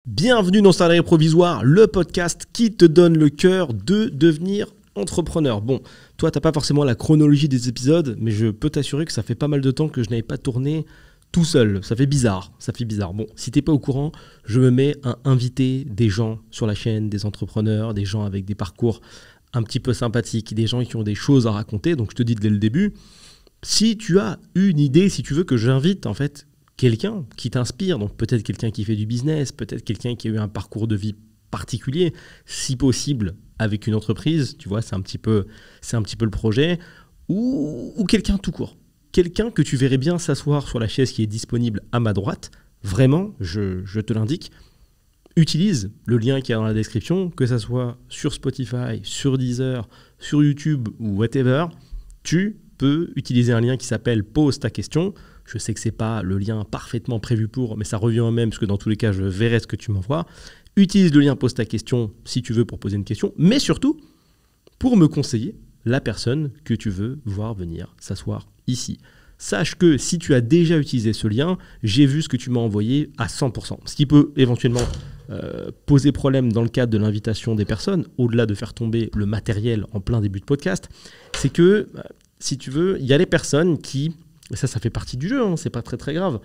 Bienvenue dans Salarié Provisoire, le podcast qui te donne le cœur de devenir entrepreneur. Bon, toi, tu n'as pas forcément la chronologie des épisodes, mais je peux t'assurer que ça fait pas mal de temps que je n'avais pas tourné tout seul. Ça fait bizarre. Bon, si tu n'es pas au courant, je me mets à inviter des gens sur la chaîne, des entrepreneurs, des gens avec des parcours un petit peu sympathiques, des gens qui ont des choses à raconter. Donc, je te dis dès le début, si tu as une idée, si tu veux que j'invite en fait quelqu'un qui t'inspire, donc peut-être quelqu'un qui fait du business, peut-être quelqu'un qui a eu un parcours de vie particulier, si possible avec une entreprise, tu vois, c'est un petit peu le projet, ou quelqu'un tout court. Quelqu'un que tu verrais bien s'asseoir sur la chaise qui est disponible à ma droite, vraiment, je te l'indique, utilise le lien qu'il y a dans la description, que ça soit sur Spotify, sur Deezer, sur YouTube ou whatever, tu peux utiliser un lien qui s'appelle « Pose ta question ». Je sais que ce n'est pas le lien parfaitement prévu pour, mais ça revient au même, parce que dans tous les cas, je verrai ce que tu m'envoies. Utilise le lien « Pose ta question » si tu veux pour poser une question, mais surtout pour me conseiller la personne que tu veux voir venir s'asseoir ici. Sache que si tu as déjà utilisé ce lien, j'ai vu ce que tu m'as envoyé à 100%. Ce qui peut éventuellement poser problème dans le cadre de l'invitation des personnes, au-delà de faire tomber le matériel en plein début de podcast, c'est que, si tu veux, il y a les personnes qui... Et ça fait partie du jeu, hein, c'est pas très très grave.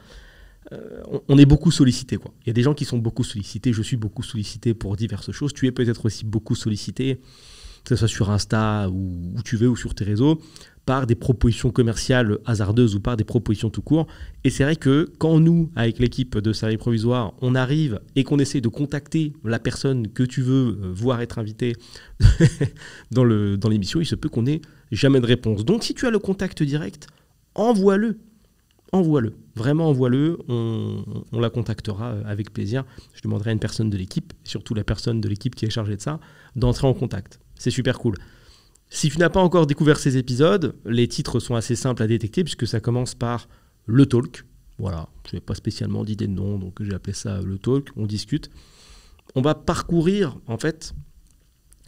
On est beaucoup sollicité, quoi. Il y a des gens qui sont beaucoup sollicités, je suis beaucoup sollicité pour diverses choses. Tu es peut-être aussi beaucoup sollicité, que ce soit sur Insta ou où tu veux, ou sur tes réseaux, par des propositions commerciales hasardeuses ou par des propositions tout court. Et c'est vrai que quand nous, avec l'équipe de Salarié Provisoire, on arrive et qu'on essaie de contacter la personne que tu veux voir être invitée dans l'émission, il se peut qu'on n'ait jamais de réponse. Donc si tu as le contact direct, envoie-le, vraiment envoie-le, on la contactera avec plaisir. Je demanderai à une personne de l'équipe, surtout la personne de l'équipe qui est chargée de ça, d'entrer en contact. C'est super cool. Si tu n'as pas encore découvert ces épisodes, les titres sont assez simples à détecter puisque ça commence par le talk. Voilà, je n'ai pas spécialement d'idée de nom, donc j'ai appelé ça le talk, on discute. On va parcourir en fait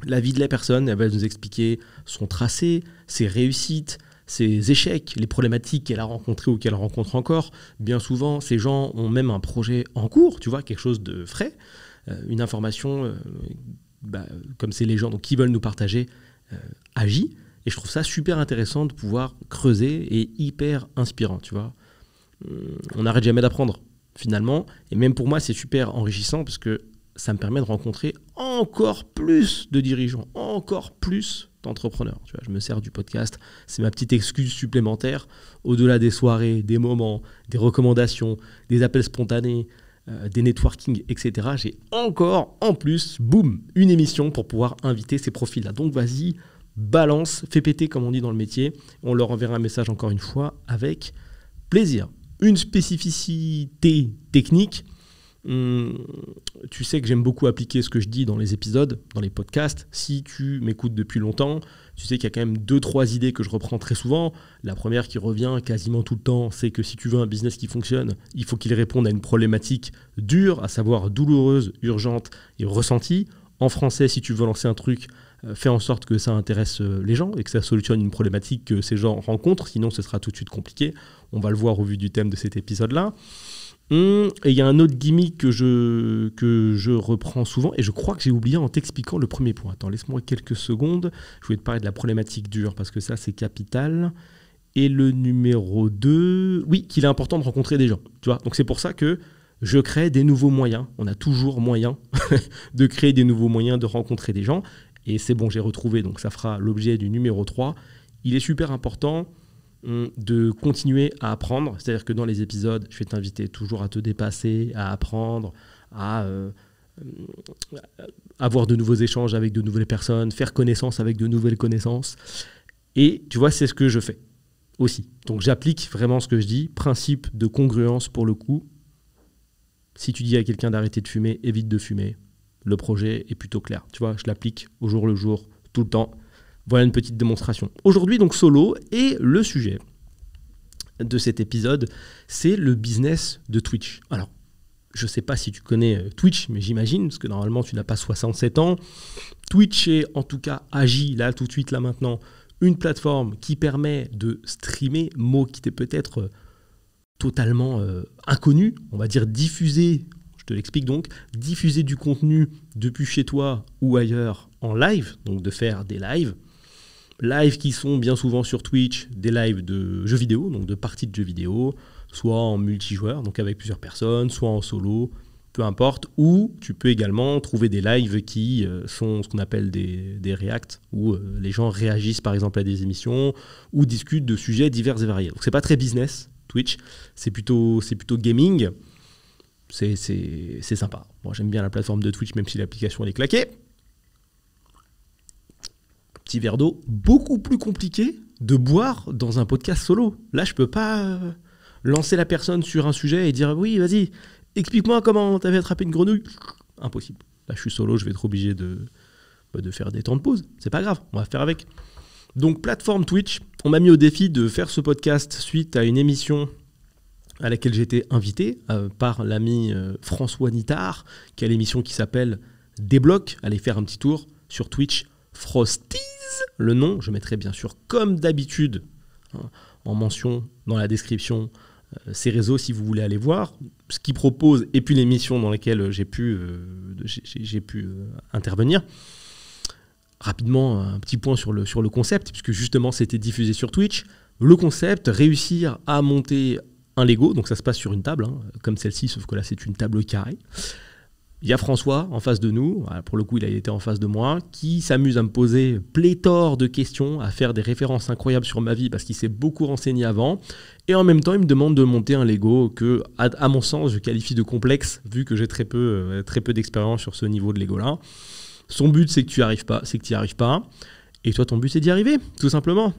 la vie de la personne, elle va nous expliquer son tracé, ses réussites, ses échecs, les problématiques qu'elle a rencontrées ou qu'elle rencontre encore. Bien souvent, ces gens ont même un projet en cours, tu vois, quelque chose de frais, une information, comme c'est les gens donc, qui veulent nous partager, agit. Et je trouve ça super intéressant de pouvoir creuser et hyper inspirant, tu vois. On n'arrête jamais d'apprendre, finalement. Et même pour moi, c'est super enrichissant parce que ça me permet de rencontrer encore plus de dirigeants, encore plus d'entrepreneurs. Tu vois, je me sers du podcast, c'est ma petite excuse supplémentaire, au-delà des soirées, des moments, des recommandations, des appels spontanés, des networking, etc. J'ai encore, en plus, boum, une émission pour pouvoir inviter ces profils-là. Donc vas-y, balance, fais péter comme on dit dans le métier. On leur enverra un message encore une fois avec plaisir. Une spécificité technique, tu sais que j'aime beaucoup appliquer ce que je dis dans les épisodes, dans les podcasts. Si tu m'écoutes depuis longtemps, tu sais qu'il y a quand même 2-3 idées que je reprends très souvent. La première qui revient quasiment tout le temps, c'est que si tu veux un business qui fonctionne, il faut qu'il réponde à une problématique dure, à savoir douloureuse, urgente et ressentie. En français, si tu veux lancer un truc, fais en sorte que ça intéresse les gens et que ça solutionne une problématique que ces gens rencontrent, sinon ce sera tout de suite compliqué. On va le voir au vu du thème de cet épisode-là. Et il y a un autre gimmick que je reprends souvent, et je crois que j'ai oublié en t'expliquant le premier point. Attends, laisse-moi quelques secondes. Je voulais te parler de la problématique dure, parce que ça, c'est capital. Et le numéro 2, oui, qu'il est important de rencontrer des gens. Tu vois, donc c'est pour ça que je crée des nouveaux moyens. On a toujours moyen de créer des nouveaux moyens de rencontrer des gens. Et c'est bon, j'ai retrouvé, donc ça fera l'objet du numéro 3. Il est super important de continuer à apprendre, c'est-à-dire que dans les épisodes, je vais t'inviter toujours à te dépasser, à apprendre, à avoir de nouveaux échanges avec de nouvelles personnes, faire connaissance avec de nouvelles connaissances. Et tu vois, c'est ce que je fais aussi. Donc j'applique vraiment ce que je dis, principe de congruence pour le coup. Si tu dis à quelqu'un d'arrêter de fumer, évite de fumer. Le projet est plutôt clair. Tu vois, je l'applique au jour le jour, tout le temps. Voilà une petite démonstration. Aujourd'hui, donc solo, et le sujet de cet épisode, c'est le business de Twitch. Alors, je ne sais pas si tu connais Twitch, mais j'imagine, parce que normalement, tu n'as pas 67 ans. Twitch est, en tout cas, agit, là, tout de suite, là, maintenant, une plateforme qui permet de streamer, mot qui t'est peut-être totalement inconnu, on va dire diffusé. Je te l'explique donc. Diffuser du contenu depuis chez toi ou ailleurs en live, donc de faire des lives. Lives qui sont bien souvent sur Twitch, des lives de jeux vidéo, donc de parties de jeux vidéo, soit en multijoueur, donc avec plusieurs personnes, soit en solo, peu importe. Ou tu peux également trouver des lives qui sont ce qu'on appelle des reacts, où les gens réagissent par exemple à des émissions ou discutent de sujets divers et variés. Donc c'est pas très business, Twitch, c'est plutôt gaming. C'est sympa. Moi j'aime bien la plateforme de Twitch, même si l'application elle est claquée. Petit verre d'eau, beaucoup plus compliqué de boire dans un podcast solo. Là, je peux pas lancer la personne sur un sujet et dire « Oui, vas-y, explique-moi comment tu avais attrapé une grenouille. » Impossible. Là, je suis solo, je vais être obligé de faire des temps de pause. C'est pas grave, on va faire avec. Donc, plateforme Twitch, on m'a mis au défi de faire ce podcast suite à une émission à laquelle j'ai été invité par l'ami François Nittard, qui a l'émission qui s'appelle Débloque. Allez faire un petit tour sur Twitch. Frosties, le nom, je mettrai bien sûr comme d'habitude en mention dans la description ces réseaux si vous voulez aller voir ce qu'il propose et puis l'émission dans laquelle j'ai pu intervenir. Rapidement, un petit point sur le concept, puisque justement c'était diffusé sur Twitch. Le concept, réussir à monter un Lego, donc ça se passe sur une table, comme celle-ci, sauf que là c'est une table carrée. Il y a François en face de nous, pour le coup il a été en face de moi, qui s'amuse à me poser pléthore de questions, à faire des références incroyables sur ma vie parce qu'il s'est beaucoup renseigné avant, et en même temps il me demande de monter un Lego que, à mon sens, je qualifie de complexe, vu que j'ai très peu d'expérience sur ce niveau de Lego-là. Son but c'est que tu n'y arrives pas, et toi ton but c'est d'y arriver, tout simplement.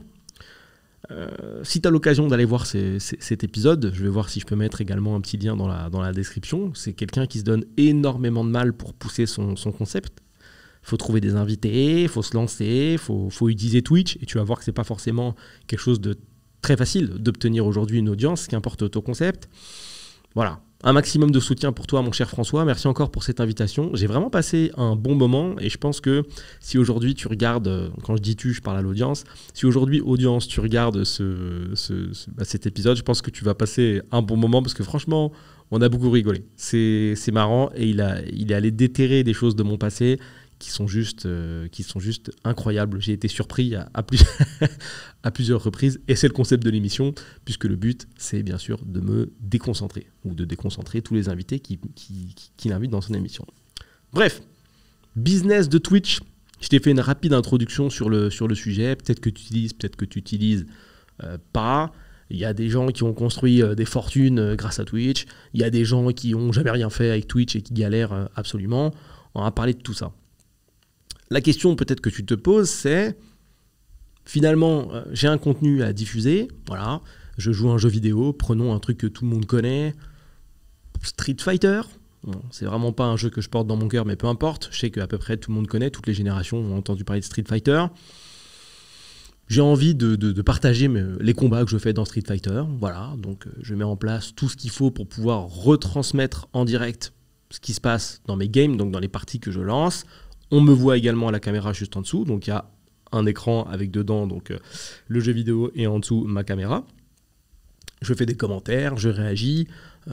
Si tu as l'occasion d'aller voir cet épisode, je vais voir si je peux mettre également un petit lien dans la description. C'est quelqu'un qui se donne énormément de mal pour pousser son concept. Il faut trouver des invités, il faut se lancer, il faut utiliser Twitch, et tu vas voir que ce n'est pas forcément quelque chose de très facile d'obtenir aujourd'hui une audience, qu'importe ton concept. Voilà. Un maximum de soutien pour toi, mon cher François. Merci encore pour cette invitation. J'ai vraiment passé un bon moment et je pense que si aujourd'hui tu regardes, quand je dis tu, je parle à l'audience, si aujourd'hui, audience, tu regardes cet épisode, je pense que tu vas passer un bon moment parce que franchement, on a beaucoup rigolé. C'est marrant et il est allé déterrer des choses de mon passé qui sont juste incroyables. J'ai été surpris à plusieurs reprises, et c'est le concept de l'émission, puisque le but, c'est bien sûr de me déconcentrer, ou de déconcentrer tous les invités qui l'invitent dans son émission. Bref, business de Twitch, je t'ai fait une rapide introduction sur le sujet, peut-être que tu utilises, peut-être que tu n'utilises pas. Il y a des gens qui ont construit des fortunes grâce à Twitch, il y a des gens qui n'ont jamais rien fait avec Twitch et qui galèrent absolument. On va parler de tout ça. La question peut-être que tu te poses, c'est finalement, j'ai un contenu à diffuser, voilà, je joue à un jeu vidéo, prenons un truc que tout le monde connaît, Street Fighter. Bon, c'est vraiment pas un jeu que je porte dans mon cœur, mais peu importe, je sais qu'à peu près tout le monde connaît, toutes les générations ont entendu parler de Street Fighter. J'ai envie de partager les combats que je fais dans Street Fighter, voilà, donc je mets en place tout ce qu'il faut pour pouvoir retransmettre en direct ce qui se passe dans mes games, donc dans les parties que je lance. On me voit également à la caméra juste en dessous, donc il y a un écran avec dedans donc, le jeu vidéo et en dessous ma caméra. Je fais des commentaires, je réagis.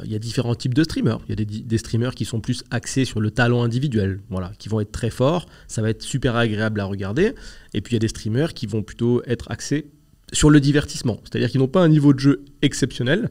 Il y a différents types de streamers. Il y a des streamers qui sont plus axés sur le talent individuel, voilà, qui vont être très forts, ça va être super agréable à regarder. Et puis il y a des streamers qui vont plutôt être axés sur le divertissement, c'est-à-dire qu'ils n'ont pas un niveau de jeu exceptionnel,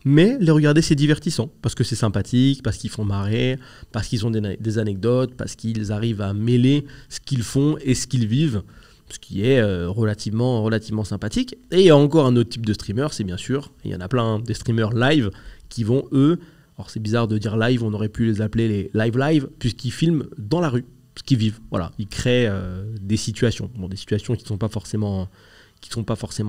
mais les regarder, c'est divertissant, parce que c'est sympathique, parce qu'ils font marrer, parce qu'ils ont des anecdotes, parce qu'ils arrivent à mêler ce qu'ils font et ce qu'ils vivent, ce qui est relativement sympathique. Et il y a encore un autre type de streamer, c'est bien sûr, il y en a plein, des streamers live qui vont, eux, alors c'est bizarre de dire live, on aurait pu les appeler les live, puisqu'ils filment dans la rue, ce qu'ils vivent. Voilà, ils créent des situations, des situations qui ne sont pas forcément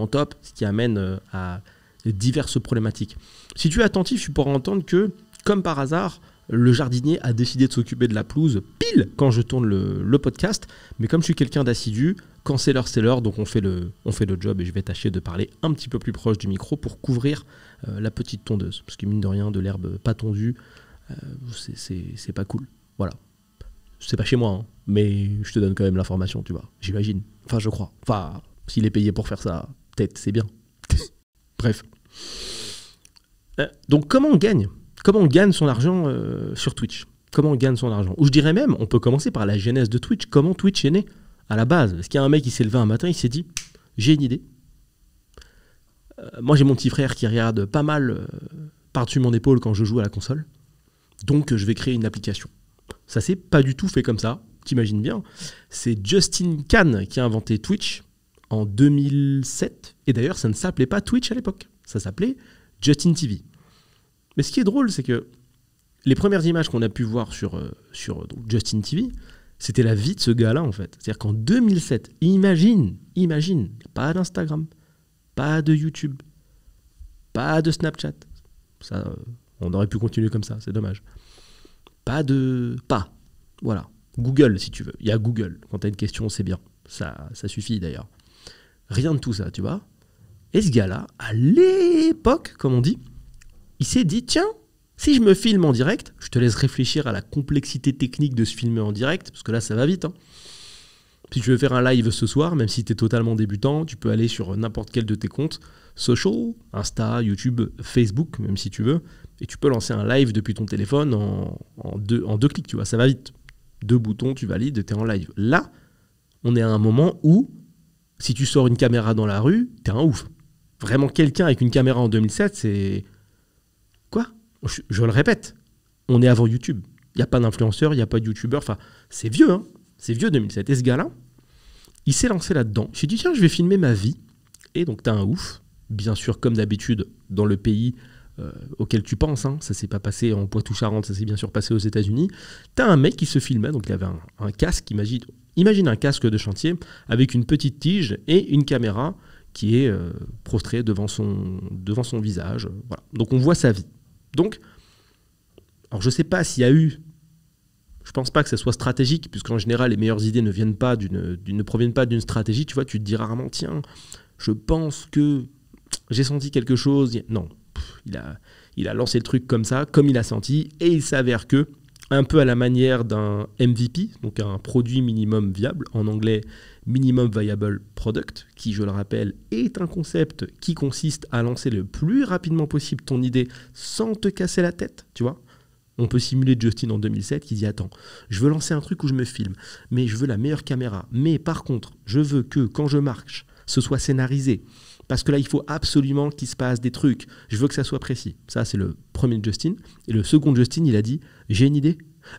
top, ce qui amène à diverses problématiques. Si tu es attentif, tu pourras entendre que, comme par hasard, le jardinier a décidé de s'occuper de la pelouse pile quand je tourne le podcast, mais comme je suis quelqu'un d'assidu, quand c'est l'heure, donc on fait le job, et je vais tâcher de parler un petit peu plus proche du micro pour couvrir la petite tondeuse, parce que mine de rien, de l'herbe pas tondue, c'est pas cool. Voilà. C'est pas chez moi, hein, mais je te donne quand même l'information, tu vois, j'imagine. Enfin, je crois. Enfin, s'il est payé pour faire ça, peut-être c'est bien. Bref. Donc comment on gagne comment on gagne son argent sur Twitch? Comment on gagne son argent? Ou je dirais même, on peut commencer par la genèse de Twitch. Comment Twitch est né à la base? Est-ce qu'il y a un mec qui s'est levé un matin, il s'est dit, j'ai une idée. Moi, j'ai mon petit frère qui regarde pas mal par-dessus mon épaule quand je joue à la console. Donc, je vais créer une application. Ça s'est pas du tout fait comme ça, t'imagines bien. C'est Justin Kan qui a inventé Twitch en 2007. Et d'ailleurs, ça ne s'appelait pas Twitch à l'époque. Ça s'appelait Justin TV. Mais ce qui est drôle, c'est que les premières images qu'on a pu voir sur donc Justin TV, c'était la vie de ce gars-là, en fait. C'est-à-dire qu'en 2007, imagine, pas d'Instagram, pas de YouTube, pas de Snapchat. Ça, on aurait pu continuer comme ça, c'est dommage. Voilà. Google, si tu veux. Il y a Google. Quand tu as une question, c'est bien. Ça suffit, d'ailleurs. Rien de tout ça, tu vois. Et ce gars-là, à l'époque, comme on dit, il s'est dit, tiens, si je me filme en direct, je te laisse réfléchir à la complexité technique de se filmer en direct, parce que là, ça va vite. Hein. Si tu veux faire un live ce soir, même si tu es totalement débutant, tu peux aller sur n'importe quel de tes comptes, social, Insta, YouTube, Facebook, même si tu veux, et tu peux lancer un live depuis ton téléphone en deux clics, tu vois, ça va vite. 2 boutons, tu valides, tu es en live. Là, on est à un moment où, si tu sors une caméra dans la rue, tu es un ouf. Vraiment, quelqu'un avec une caméra en 2007, c'est... Quoi ? Je le répète, on est avant YouTube. Il n'y a pas d'influenceur, il n'y a pas de youtubeur. Enfin, c'est vieux, hein. C'est vieux 2007. Et ce gars-là, il s'est lancé là-dedans. J'ai dit, tiens, je vais filmer ma vie. Et donc, t'as un ouf. Bien sûr, comme d'habitude, dans le pays auquel tu penses. Hein. Ça ne s'est pas passé en Poitou-Charentes, ça s'est bien sûr passé aux États-Unis. T'as un mec qui se filmait. Donc, il avait un casque. Imagine un casque de chantier avec une petite tige et une caméra qui est prostrée devant son visage. Voilà. Donc, on voit sa vie. Donc, alors je ne sais pas s'il y a eu, je ne pense pas que ça soit stratégique, puisqu'en général, les meilleures idées ne proviennent pas d'une stratégie. Tu vois, tu te dis rarement, tiens, je pense que j'ai senti quelque chose. Non, il a lancé le truc comme ça, comme il a senti, et il s'avère que, un peu à la manière d'un MVP, donc un produit minimum viable, en anglais Minimum Viable Product, qui, je le rappelle, est un concept qui consiste à lancer le plus rapidement possible ton idée sans te casser la tête, tu vois. On peut simuler Justin en 2007 qui dit « Attends, je veux lancer un truc où je me filme, mais je veux la meilleure caméra. Mais par contre, je veux que quand je marche, ce soit scénarisé. Parce que là, il faut absolument qu'il se passe des trucs. Je veux que ça soit précis. » Ça, c'est le premier Justin. Et le second Justin, il a dit « J'ai une idée.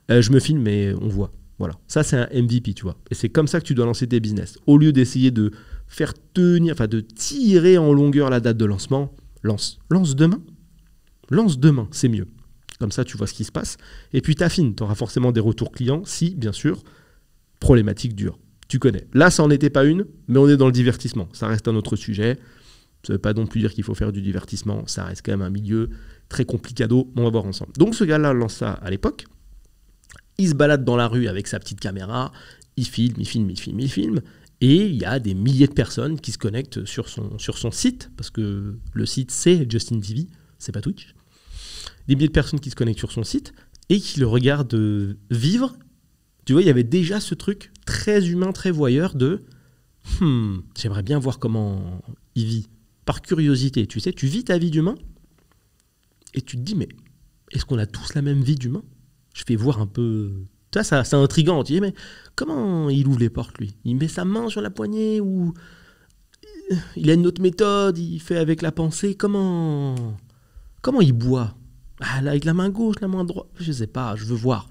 Je me filme, mais on voit. » Voilà. Ça, c'est un MVP, tu vois. Et c'est comme ça que tu dois lancer tes business. Au lieu d'essayer de faire tenir, enfin de tirer en longueur la date de lancement, lance demain. Lance demain, c'est mieux. Comme ça, tu vois ce qui se passe. Et puis, t'affines. Tu auras forcément des retours clients si, bien sûr, problématique dure. Tu connais. Là, ça n'en était pas une, mais on est dans le divertissement. Ça reste un autre sujet. Ça ne veut pas non plus dire qu'il faut faire du divertissement. Ça reste quand même un milieu très complicado. On va voir ensemble. Donc, ce gars-là lance ça à l'époque. Il se balade dans la rue avec sa petite caméra. Il filme. Et il y a des milliers de personnes qui se connectent sur son site. Parce que le site, c'est Justin TV. C'est pas Twitch. Des milliers de personnes qui se connectent sur son site et qui le regardent vivre. Tu vois, il y avait déjà ce truc très humain, très voyeur de j'aimerais bien voir comment il vit. Par curiosité, tu sais, tu vis ta vie d'humain et tu te dis, mais est-ce qu'on a tous la même vie d'humain? Je fais voir un peu... Tu vois, c'est intriguant. Tu dis, mais comment il ouvre les portes, lui? Il met sa main sur la poignée ou il a une autre méthode, il fait avec la pensée. Comment il boit? Avec la main gauche, la main droite, je sais pas, je veux voir.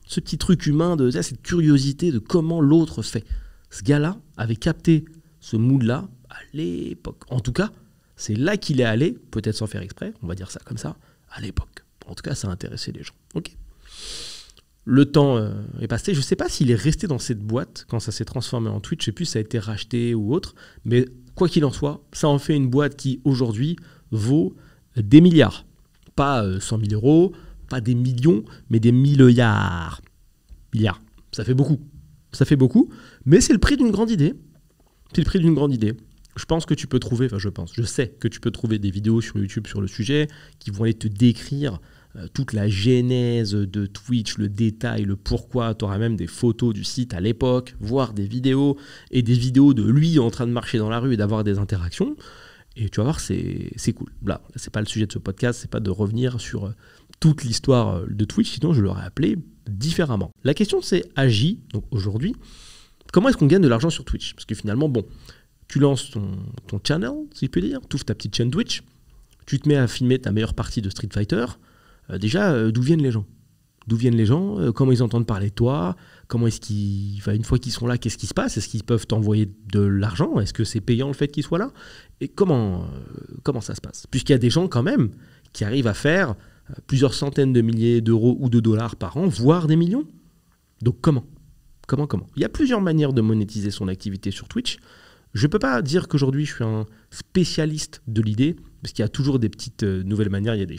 Ce petit truc humain, cette curiosité de comment l'autre fait. Ce gars-là avait capté ce mood-là à l'époque. En tout cas, c'est là qu'il est allé, peut-être sans faire exprès, on va dire ça comme ça, à l'époque. En tout cas, ça a intéressé les gens. Ok. Le temps est passé. Je ne sais pas s'il est resté dans cette boîte quand ça s'est transformé en Twitch. Je ne sais plus si ça a été racheté ou autre. Mais quoi qu'il en soit, ça en fait une boîte qui, aujourd'hui, vaut des milliards. Pas 100 000 euros, pas des millions, mais des milliards. Milliards. Ça fait beaucoup. Ça fait beaucoup, mais c'est le prix d'une grande idée. C'est le prix d'une grande idée. Je pense que tu peux trouver, je sais que tu peux trouver des vidéos sur YouTube sur le sujet qui vont aller te décrire toute la genèse de Twitch, le détail, le pourquoi. Tu auras même des photos du site à l'époque, voire des vidéos, et des vidéos de lui en train de marcher dans la rue et d'avoir des interactions. Et tu vas voir, c'est cool. Là, c'est pas le sujet de ce podcast, c'est pas de revenir sur toute l'histoire de Twitch, sinon je l'aurais appelé différemment. La question c'est Agi, donc aujourd'hui, comment est-ce qu'on gagne de l'argent sur Twitch? Parce que finalement, bon, tu lances ton channel, si je peux dire, tu ouvres ta petite chaîne Twitch, tu te mets à filmer ta meilleure partie de Street Fighter. Déjà, d'où viennent les gens? D'où viennent les gens? Comment ils entendent parler de toi? Comment est-ce qu'ils, enfin, une fois qu'ils sont là, qu'est-ce qui se passe? Est-ce qu'ils peuvent t'envoyer de l'argent? Est-ce que c'est payant le fait qu'ils soient là? Et comment ça se passe? Puisqu'il y a des gens quand même qui arrivent à faire plusieurs centaines de milliers d'euros ou de dollars par an, voire des millions. Donc comment? Il y a plusieurs manières de monétiser son activité sur Twitch. Je ne peux pas dire qu'aujourd'hui je suis un spécialiste de l'idée, parce qu'il y a toujours des petites nouvelles manières, il y a des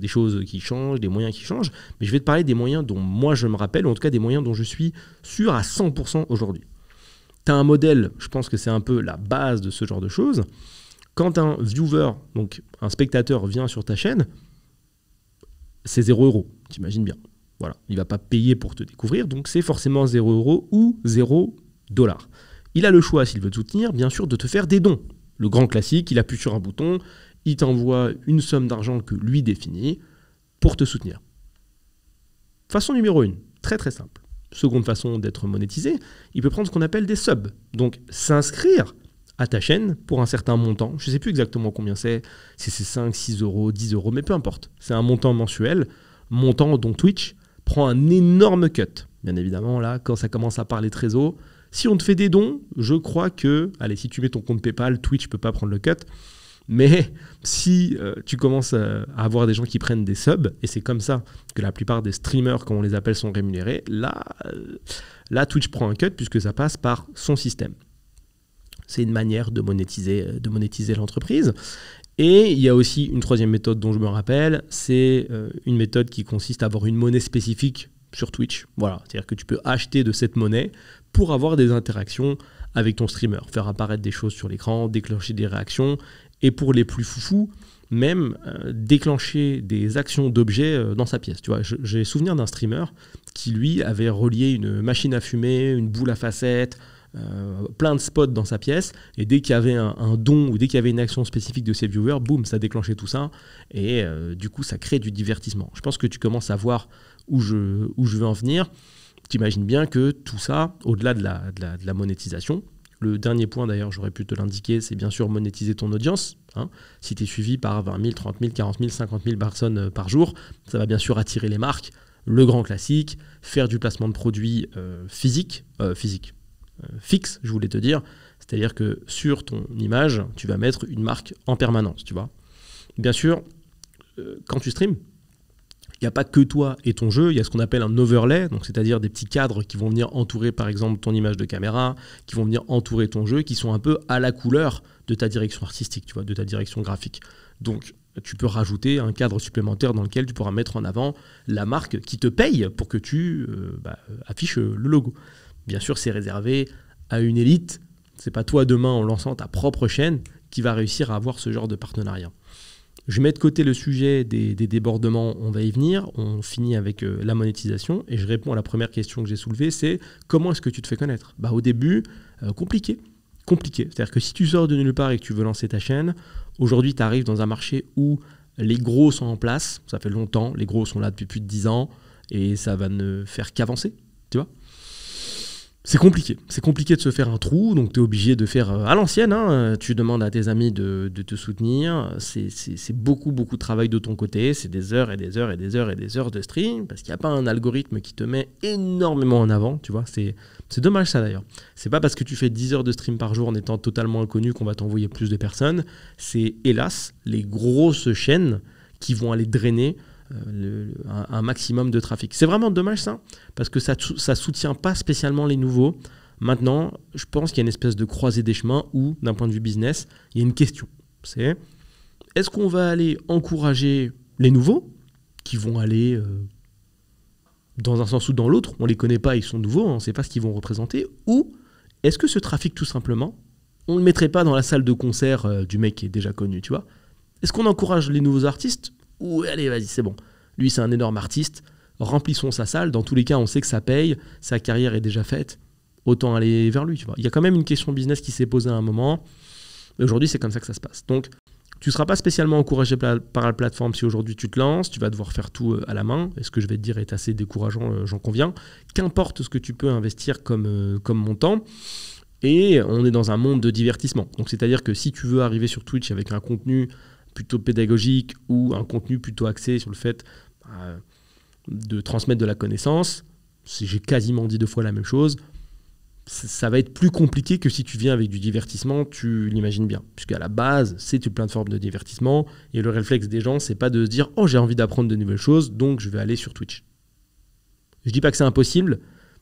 choses qui changent, des moyens qui changent, mais je vais te parler des moyens dont moi je me rappelle, ou en tout cas des moyens dont je suis sûr à 100% aujourd'hui. Tu as un modèle, je pense que c'est un peu la base de ce genre de choses. Quand un viewer, donc un spectateur vient sur ta chaîne, c'est 0 €, t'imagines bien. Voilà, il ne va pas payer pour te découvrir, donc c'est forcément 0 € ou 0 $. Il a le choix, s'il veut te soutenir, bien sûr, de te faire des dons. Le grand classique, il appuie sur un bouton, il t'envoie une somme d'argent que lui définit pour te soutenir. Façon numéro 1, très très simple. Seconde façon d'être monétisé, il peut prendre ce qu'on appelle des subs. Donc s'inscrire à ta chaîne pour un certain montant. Je ne sais plus exactement combien c'est, si c'est 5, 6 €, 10 €, mais peu importe. C'est un montant mensuel, montant dont Twitch prend un énorme cut. Bien évidemment, là, quand ça commence à parler trésor, si on te fait des dons, je crois que, allez, si tu mets ton compte PayPal, Twitch ne peut pas prendre le cut. Mais si tu commences à avoir des gens qui prennent des subs, et c'est comme ça que la plupart des streamers, comme on les appelle, sont rémunérés, là Twitch prend un cut puisque ça passe par son système. C'est une manière de monétiser l'entreprise. Et il y a aussi une troisième méthode dont je me rappelle, c'est une méthode qui consiste à avoir une monnaie spécifique sur Twitch. Voilà, c'est-à-dire que tu peux acheter de cette monnaie pour avoir des interactions avec ton streamer, faire apparaître des choses sur l'écran, déclencher des réactions, et pour les plus foufous, même déclencher des actions d'objets dans sa pièce. Tu vois, j'ai souvenir d'un streamer qui, lui, avait relié une machine à fumer, une boule à facettes, plein de spots dans sa pièce, et dès qu'il y avait un don ou dès qu'il y avait une action spécifique de ses viewers, boum, ça déclenchait tout ça, et du coup ça crée du divertissement. Je pense que tu commences à voir où je veux en venir. Tu imagines bien que tout ça, au-delà de la monétisation, le dernier point d'ailleurs, j'aurais pu te l'indiquer, c'est bien sûr monétiser ton audience. Hein. Si tu es suivi par 20 000, 30 000, 40 000, 50 000 personnes par jour, ça va bien sûr attirer les marques. Le grand classique, faire du placement de produits fixe, je voulais te dire. C'est-à-dire que sur ton image, tu vas mettre une marque en permanence, tu vois. Bien sûr, quand tu streams, il n'y a pas que toi et ton jeu, il y a ce qu'on appelle un overlay, donc c'est-à-dire des petits cadres qui vont venir entourer par exemple ton image de caméra, qui vont venir entourer ton jeu, qui sont un peu à la couleur de ta direction artistique, tu vois, de ta direction graphique. Donc tu peux rajouter un cadre supplémentaire dans lequel tu pourras mettre en avant la marque qui te paye pour que tu affiches le logo. Bien sûr, c'est réservé à une élite. C'est pas toi demain en lançant ta propre chaîne qui va réussir à avoir ce genre de partenariat. Je mets de côté le sujet des débordements, on va y venir. On finit avec la monétisation et je réponds à la première question que j'ai soulevée, c'est comment est-ce que tu te fais connaître? Au début, compliqué. C'est-à-dire que si tu sors de nulle part et que tu veux lancer ta chaîne, aujourd'hui tu arrives dans un marché où les gros sont en place, ça fait longtemps, les gros sont là depuis plus de 10 ans et ça va ne faire qu'avancer, tu vois. C'est compliqué de se faire un trou, donc tu es obligé de faire à l'ancienne, hein. Tu demandes à tes amis de te soutenir, c'est beaucoup de travail de ton côté, c'est des heures et des heures et des heures et des heures de stream, parce qu'il n'y a pas un algorithme qui te met énormément en avant, tu vois, c'est dommage ça d'ailleurs. C'est pas parce que tu fais 10 heures de stream par jour en étant totalement inconnu qu'on va t'envoyer plus de personnes, c'est hélas les grosses chaînes qui vont aller drainer un maximum de trafic. C'est vraiment dommage ça, parce que ça soutient pas spécialement les nouveaux. Maintenant, je pense qu'il y a une espèce de croisée des chemins où, d'un point de vue business, il y a une question. C'est, est-ce qu'on va aller encourager les nouveaux, qui vont aller dans un sens ou dans l'autre, on les connaît pas, ils sont nouveaux, on ne sait pas ce qu'ils vont représenter, ou est-ce que ce trafic, tout simplement, on ne le mettrait pas dans la salle de concert du mec qui est déjà connu, tu vois? Est-ce qu'on encourage les nouveaux artistes? Ou allez, vas-y, c'est bon. Lui, c'est un énorme artiste. Remplissons sa salle. Dans tous les cas, on sait que ça paye. Sa carrière est déjà faite. Autant aller vers lui, tu vois. Il y a quand même une question business qui s'est posée à un moment. Et aujourd'hui, c'est comme ça que ça se passe. Donc, tu ne seras pas spécialement encouragé par la plateforme si aujourd'hui tu te lances, tu vas devoir faire tout à la main, et ce que je vais te dire est assez décourageant, j'en conviens. Qu'importe ce que tu peux investir comme montant, et on est dans un monde de divertissement. Donc c'est-à-dire que si tu veux arriver sur Twitch avec un contenu plutôt pédagogique ou un contenu plutôt axé sur le fait de transmettre de la connaissance, j'ai quasiment dit 2 fois la même chose, ça va être plus compliqué que si tu viens avec du divertissement, tu l'imagines bien. Puisqu'à la base, c'est une plateforme de divertissement, et le réflexe des gens, c'est pas de se dire « Oh, j'ai envie d'apprendre de nouvelles choses, donc je vais aller sur Twitch ». Je dis pas que c'est impossible,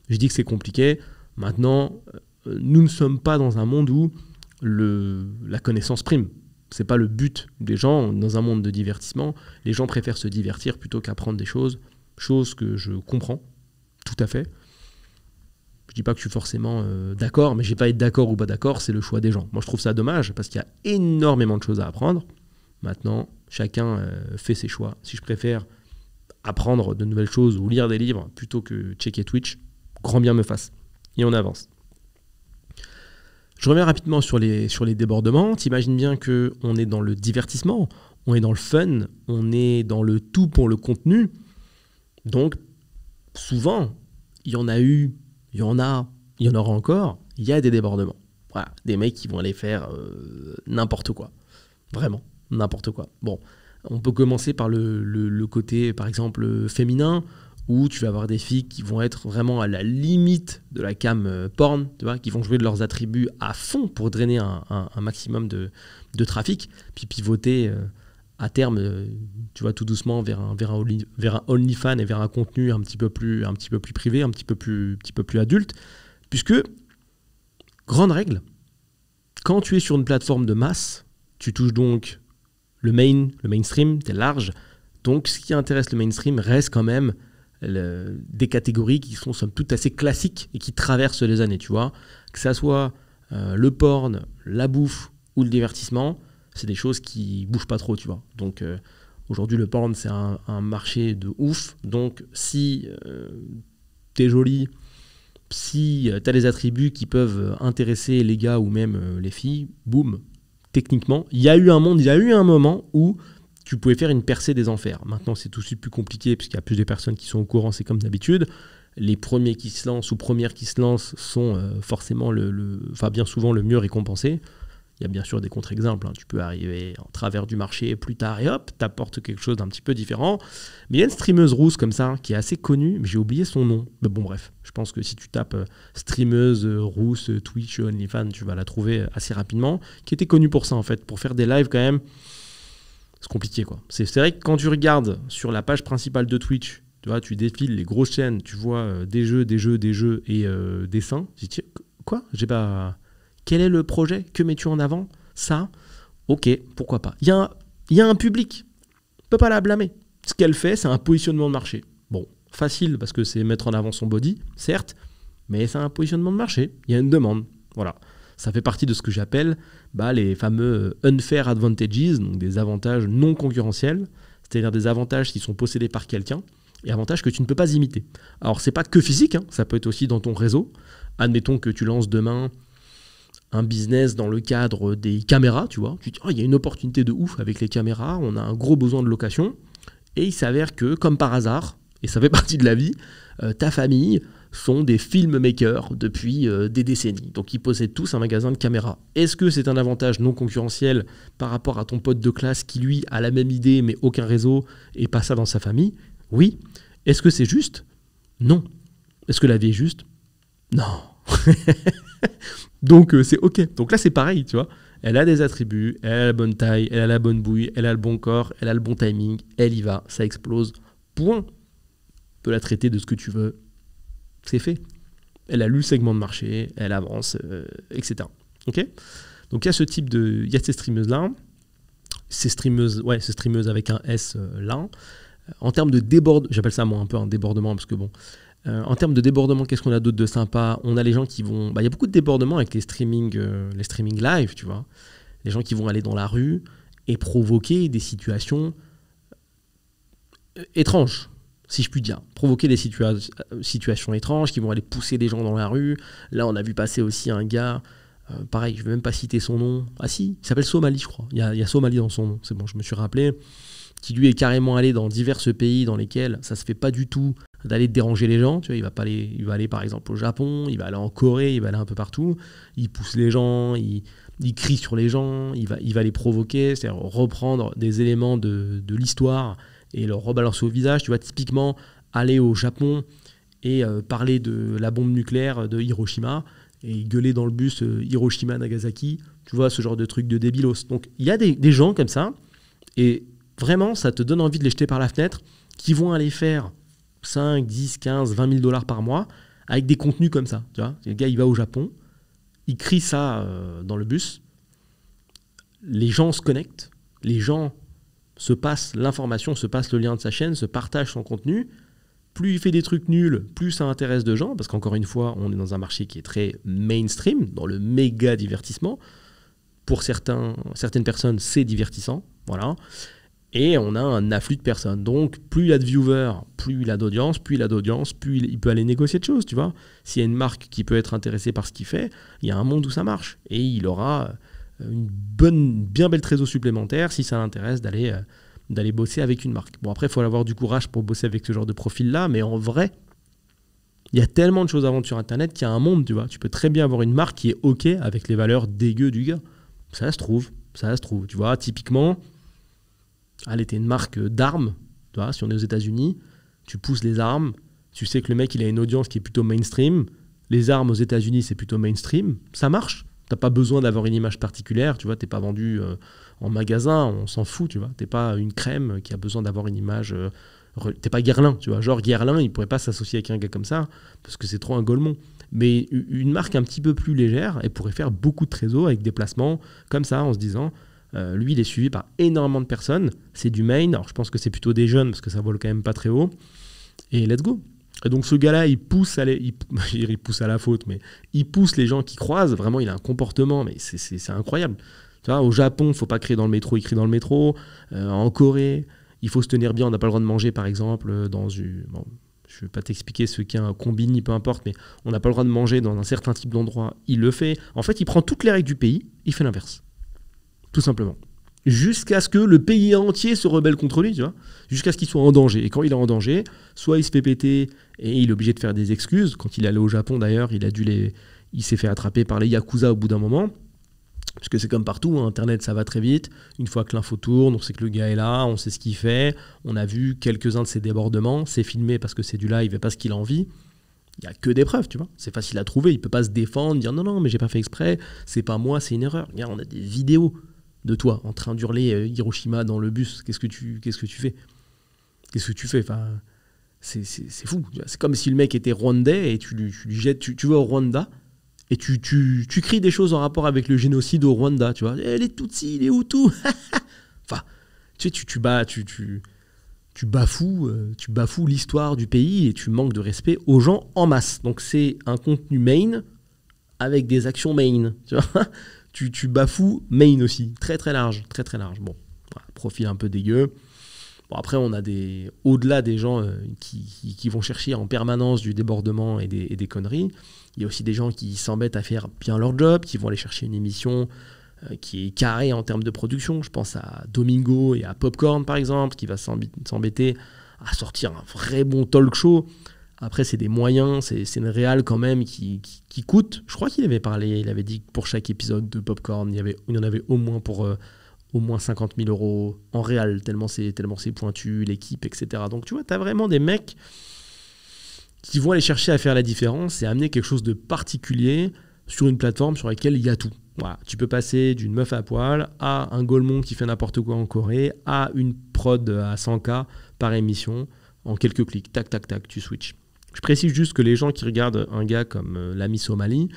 je dis que c'est compliqué. Maintenant, nous ne sommes pas dans un monde où la connaissance prime. C'est pas le but des gens. Dans un monde de divertissement, les gens préfèrent se divertir plutôt qu'apprendre des choses que je comprends tout à fait. Je dis pas que je suis forcément d'accord, mais j'ai pas être d'accord ou pas d'accord, c'est le choix des gens. Moi, je trouve ça dommage parce qu'il y a énormément de choses à apprendre. Maintenant, chacun fait ses choix. Si je préfère apprendre de nouvelles choses ou lire des livres plutôt que checker Twitch, grand bien me fasse. Et on avance. Je reviens rapidement sur les débordements. T'imagines bien qu'on est dans le divertissement, on est dans le fun, on est dans le tout pour le contenu. Donc, souvent, il y en a eu, il y en aura encore, il y a des débordements. Voilà, des mecs qui vont aller faire n'importe quoi. Vraiment, n'importe quoi. Bon, on peut commencer par le côté, par exemple, féminin, où tu vas avoir des filles qui vont être vraiment à la limite de la cam porn, tu vois, qui vont jouer de leurs attributs à fond pour drainer un maximum de trafic, puis pivoter à terme, tu vois, tout doucement vers un OnlyFans et vers un contenu un petit peu plus privé, un petit peu plus adulte, puisque, grande règle, quand tu es sur une plateforme de masse, tu touches donc le mainstream, t'es large, donc ce qui intéresse le mainstream reste quand même des catégories qui sont somme toute assez classiques et qui traversent les années, tu vois. Que ça soit le porn, la bouffe ou le divertissement, c'est des choses qui bougent pas trop, tu vois. Donc aujourd'hui, le porn, c'est un marché de ouf. Donc si t'es jolie, si t'as des attributs qui peuvent intéresser les gars ou même les filles, boum, techniquement, il y a eu un moment où tu pouvais faire une percée des enfers. Maintenant, c'est tout de suite plus compliqué puisqu'il y a plus de personnes qui sont au courant, c'est comme d'habitude. Les premiers qui se lancent ou premières qui se lancent sont forcément bien souvent le mieux récompensé. Il y a bien sûr des contre-exemples. Tu peux arriver en travers du marché plus tard et hop, t'apportes quelque chose d'un petit peu différent. Mais il y a une streameuse rousse comme ça qui est assez connue, mais j'ai oublié son nom. Mais bon, bref, je pense que si tu tapes streameuse rousse, Twitch, OnlyFans, tu vas la trouver assez rapidement. Qui était connue pour ça en fait, pour faire des lives quand même. C'est compliqué quoi. C'est vrai que quand tu regardes sur la page principale de Twitch, tu vois, tu défiles les grosses chaînes, tu vois des jeux et dessins. Tu dis, quoi ? J'ai pas. Quel est le projet ? Que mets-tu en avant ? Ça, ok, pourquoi pas. Il y a un public. On peut pas la blâmer. Ce qu'elle fait, c'est un positionnement de marché. Bon, facile parce que c'est mettre en avant son body, certes, mais c'est un positionnement de marché. Il y a une demande. Voilà. Ça fait partie de ce que j'appelle les fameux unfair advantages, donc des avantages non concurrentiels, c'est-à-dire des avantages qui sont possédés par quelqu'un et avantages que tu ne peux pas imiter. Alors, c'est pas que physique, ça peut être aussi dans ton réseau. Admettons que tu lances demain un business dans le cadre des caméras, tu vois. Tu dis, il y a une opportunité de ouf avec les caméras, on a un gros besoin de location. Et il s'avère que, comme par hasard, et ça fait partie de la vie, ta famille sont des filmmakers depuis des décennies. Donc ils possèdent tous un magasin de caméras. Est-ce que c'est un avantage non concurrentiel par rapport à ton pote de classe qui, lui, a la même idée mais aucun réseau et pas ça dans sa famille ? Oui. Est-ce que c'est juste ? Non. Est-ce que la vie est juste ? Non. Donc c'est ok. Donc là c'est pareil, tu vois. Elle a des attributs, elle a la bonne taille, elle a la bonne bouille, elle a le bon corps, elle a le bon timing, elle y va, ça explose. Point. Tu peux la traiter de ce que tu veux. C'est fait. Elle a lu le segment de marché, elle avance, etc. Ok ? Donc il y a ce type de... Il y a ces streameuses-là. Ces streameuses avec un S là. En termes de débordement, j'appelle ça moi un peu un débordement parce que bon... en termes de débordement, qu'est-ce qu'on a d'autre de sympa ? On a les gens qui vont... il y a beaucoup de débordements avec les streaming live, tu vois. Les gens qui vont aller dans la rue et provoquer des situations étranges, si je puis dire. Provoquer des situations étranges qui vont aller pousser des gens dans la rue. Là, on a vu passer aussi un gars Pareil, je ne vais même pas citer son nom. Ah si, il s'appelle Somali, je crois. Il y a Somali dans son nom, c'est bon, je me suis rappelé. Qui lui est carrément allé dans divers pays dans lesquels ça se fait pas du tout d'aller déranger les gens. Tu vois, il va aller par exemple au Japon, il va aller en Corée, il va aller un peu partout. Il pousse les gens, il crie sur les gens, il va les provoquer, c'est-à-dire reprendre des éléments de l'histoire et leur rebalancer au visage. Tu vois, typiquement, aller au Japon et parler de la bombe nucléaire de Hiroshima et gueuler dans le bus Hiroshima, Nagasaki. Tu vois, ce genre de truc de débilos. Donc, il y a des gens comme ça, et vraiment, ça te donne envie de les jeter par la fenêtre, qui vont aller faire 5, 10, 15, 20 000 dollars par mois avec des contenus comme ça. Tu vois, le gars, il va au Japon, il crie ça dans le bus, les gens se connectent, les gens se passent l'information, se passent le lien de sa chaîne, se partagent son contenu. Plus il fait des trucs nuls, plus ça intéresse de gens, parce qu'encore une fois, on est dans un marché qui est très mainstream, dans le méga divertissement. Pour certaines personnes, c'est divertissant, voilà. Et on a un afflux de personnes. Donc, plus il y a de viewers, plus il a d'audience, plus il peut aller négocier de choses, tu vois. S'il y a une marque qui peut être intéressée par ce qu'il fait, il y a un monde où ça marche. Et il aura une bien belle trésor supplémentaire si ça l'intéresse d'aller bosser avec une marque. Bon, après, il faut avoir du courage pour bosser avec ce genre de profil-là, mais en vrai, il y a tellement de choses à vendre sur Internet qu'il y a un monde, tu vois. Tu peux très bien avoir une marque qui est OK avec les valeurs dégueu du gars. Ça se trouve, tu vois. Typiquement, allez, t'es une marque d'armes, tu vois, si on est aux États-Unis, tu pousses les armes, tu sais que le mec, il a une audience qui est plutôt mainstream. Les armes aux États-Unis, c'est plutôt mainstream. Ça marche. T'as pas besoin d'avoir une image particulière, tu vois, t'es pas vendu en magasin, on s'en fout, tu vois. T'es pas une crème qui a besoin d'avoir une image... t'es pas Guerlain, tu vois. Genre Guerlain, il pourrait pas s'associer avec un gars comme ça, parce que c'est trop un golemon. Mais une marque un petit peu plus légère, elle pourrait faire beaucoup de trésors avec des placements comme ça, en se disant... lui, il est suivi par énormément de personnes. C'est du main. Alors, je pense que c'est plutôt des jeunes parce que ça vole quand même pas très haut. Et let's go. Et donc, ce gars-là, il pousse à la faute, mais il pousse les gens qui croisent. Vraiment, il a un comportement, mais c'est incroyable. Tu vois, au Japon, il ne faut pas crier dans le métro, il crie dans le métro. En Corée, il faut se tenir bien. On n'a pas le droit de manger, par exemple, dans une... Bon, je ne vais pas t'expliquer ce qu'est un combini, peu importe, mais on n'a pas le droit de manger dans un certain type d'endroit. Il le fait. En fait, il prend toutes les règles du pays, il fait l'inverse. Tout simplement. Jusqu'à ce que le pays entier se rebelle contre lui, tu vois. Jusqu'à ce qu'il soit en danger. Et quand il est en danger, soit il se fait péter et il est obligé de faire des excuses. Quand il est allé au Japon, d'ailleurs, il s'est fait attraper par les Yakuza au bout d'un moment. Parce que c'est comme partout, hein. Internet, ça va très vite. Une fois que l'info tourne, on sait que le gars est là, on sait ce qu'il fait. On a vu quelques-uns de ses débordements. C'est filmé parce que c'est du live et parce qu'il a envie. Il n'y a que des preuves, tu vois. C'est facile à trouver. Il ne peut pas se défendre, dire non, mais j'ai pas fait exprès. C'est pas moi, c'est une erreur. Regarde, on a des vidéos de toi en train d'hurler Hiroshima dans le bus. Qu'est-ce que tu fais enfin, c'est fou. C'est comme si le mec était rwandais et tu lui jettes, tu vas au Rwanda et tu cries des choses en rapport avec le génocide au Rwanda, tu vois. Les Tutsis, les Hutus. Enfin, tu sais, tu bafoues l'histoire du pays et tu manques de respect aux gens en masse. Donc c'est un contenu main avec des actions main, tu vois. Tu bafoues main aussi, très très large, très très large. Bon, voilà, profil un peu dégueu. Bon, après, on a au-delà des gens qui vont chercher en permanence du débordement et des conneries, il y a aussi des gens qui s'embêtent à faire bien leur job, qui vont aller chercher une émission qui est carrée en termes de production. Je pense à Domingo et à Popcorn, par exemple, qui va s'embêter à sortir un vrai bon talk show. Après, c'est des moyens, c'est une réal quand même qui coûte. Je crois qu'il avait parlé, il avait dit que pour chaque épisode de Popcorn, il y en avait au moins pour au moins 50 000 € en réal, tellement c'est pointu, l'équipe, etc. Donc tu vois, tu as vraiment des mecs qui vont aller chercher à faire la différence et amener quelque chose de particulier sur une plateforme sur laquelle il y a tout. Voilà, tu peux passer d'une meuf à poil à un golemon qui fait n'importe quoi en Corée, à une prod à 100K par émission, en quelques clics, tac, tac, tac, tu switches. Je précise juste que les gens qui regardent un gars comme l'ami Somali,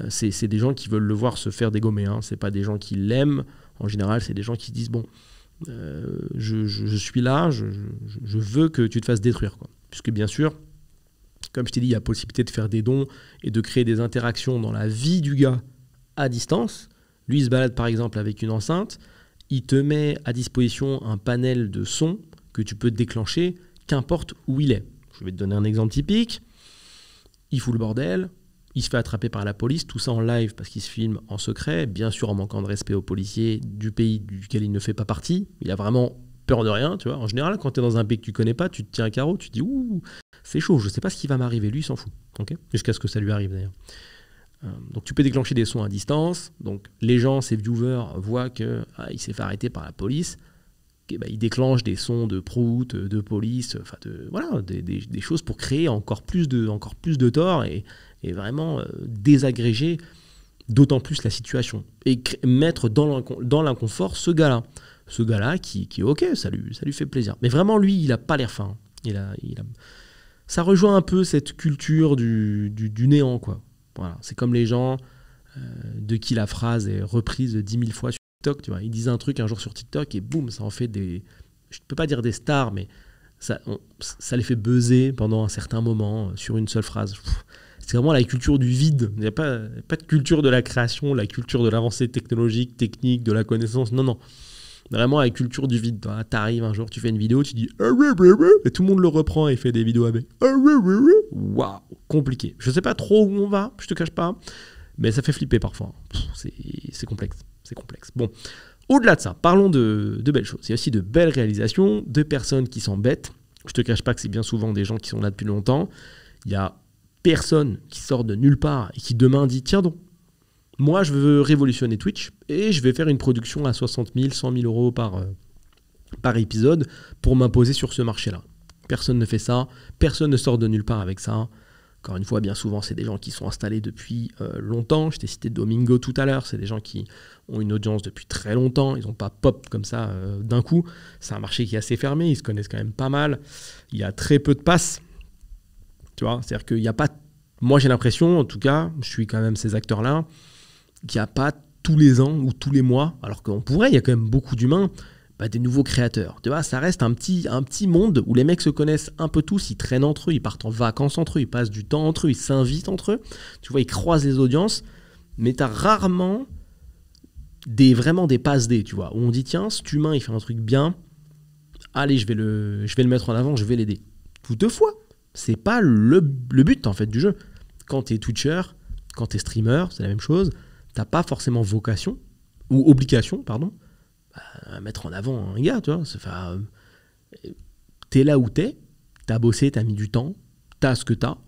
c'est des gens qui veulent le voir se faire dégommer. Hein. Ce n'est pas des gens qui l'aiment. En général, c'est des gens qui disent « Bon, je suis là, je veux que tu te fasses détruire. » Puisque bien sûr, comme je t'ai dit, il y a possibilité de faire des dons et de créer des interactions dans la vie du gars à distance. Lui, il se balade par exemple avec une enceinte. Il te met à disposition un panel de sons que tu peux déclencher, qu'importe où il est. Je vais te donner un exemple typique. Il fout le bordel, il se fait attraper par la police, tout ça en live parce qu'il se filme en secret, bien sûr en manquant de respect aux policiers du pays duquel il ne fait pas partie. Il a vraiment peur de rien, tu vois. En général, quand tu es dans un pays que tu connais pas, tu te tiens un carreau, tu te dis ouh, c'est chaud, je sais pas ce qui va m'arriver. Lui, il s'en fout, okay, jusqu'à ce que ça lui arrive d'ailleurs. Donc tu peux déclencher des sons à distance. Donc les gens, ses viewers, voient que il s'est fait arrêter par la police. Et il déclenche des sons de prout, de police, enfin voilà, des choses pour créer encore plus de tort et vraiment désagréger d'autant plus la situation et mettre dans l'inconfort ce gars-là qui est ok, ça lui fait plaisir. Mais vraiment lui, il a pas l'air fin. Ça rejoint un peu cette culture du néant, quoi. Voilà, c'est comme les gens de qui la phrase est reprise 10 000 fois sur TikTok, tu vois. Ils disent un truc un jour sur TikTok et boum, ça en fait je ne peux pas dire des stars, mais ça les fait buzzer pendant un certain moment sur une seule phrase. C'est vraiment la culture du vide. Il n'y a pas de culture de la création, la culture de l'avancée technologique, technique, de la connaissance. Non. Vraiment la culture du vide. Tu arrives un jour, tu fais une vidéo, tu dis et tout le monde le reprend et fait des vidéos avec. Waouh, compliqué. Je ne sais pas trop où on va, je te cache pas, mais ça fait flipper parfois. C'est complexe. C'est complexe. Bon, au-delà de ça, parlons de belles choses. Il y a aussi de belles réalisations, de personnes qui s'embêtent. Je te cache pas que c'est bien souvent des gens qui sont là depuis longtemps. Il y a personne qui sort de nulle part et qui demain dit tiens donc, moi je veux révolutionner Twitch et je vais faire une production à 60 000, 100 000 euros par épisode pour m'imposer sur ce marché-là. Personne ne fait ça, personne ne sort de nulle part avec ça. Encore une fois, bien souvent, c'est des gens qui sont installés depuis longtemps. Je t'ai cité Domingo tout à l'heure. C'est des gens qui ont une audience depuis très longtemps. Ils n'ont pas pop comme ça d'un coup. C'est un marché qui est assez fermé. Ils se connaissent quand même pas mal. Il y a très peu de passes. Tu vois, c'est-à-dire qu'il n'y a pas... Moi, j'ai l'impression, en tout cas, je suis quand même ces acteurs-là, qu'il n'y a pas tous les ans ou tous les mois, alors qu'on pourrait, il y a quand même beaucoup d'humains, des nouveaux créateurs. Tu vois, ça reste un petit monde où les mecs se connaissent un peu tous, ils traînent entre eux, ils partent en vacances entre eux, ils passent du temps entre eux, ils s'invitent entre eux. Tu vois, ils croisent les audiences, mais tu as rarement vraiment des passes D, tu vois, où on dit tiens, cet humain, il fait un truc bien, allez, je vais le mettre en avant, je vais l'aider. Toutefois, c'est pas le but en fait du jeu. Quand tu es Twitcher, quand tu es streamer, c'est la même chose, t'as pas forcément vocation, ou obligation, pardon, à mettre en avant un gars, tu vois. T'es là où t'as bossé, t'as mis du temps, t'as ce que t'as.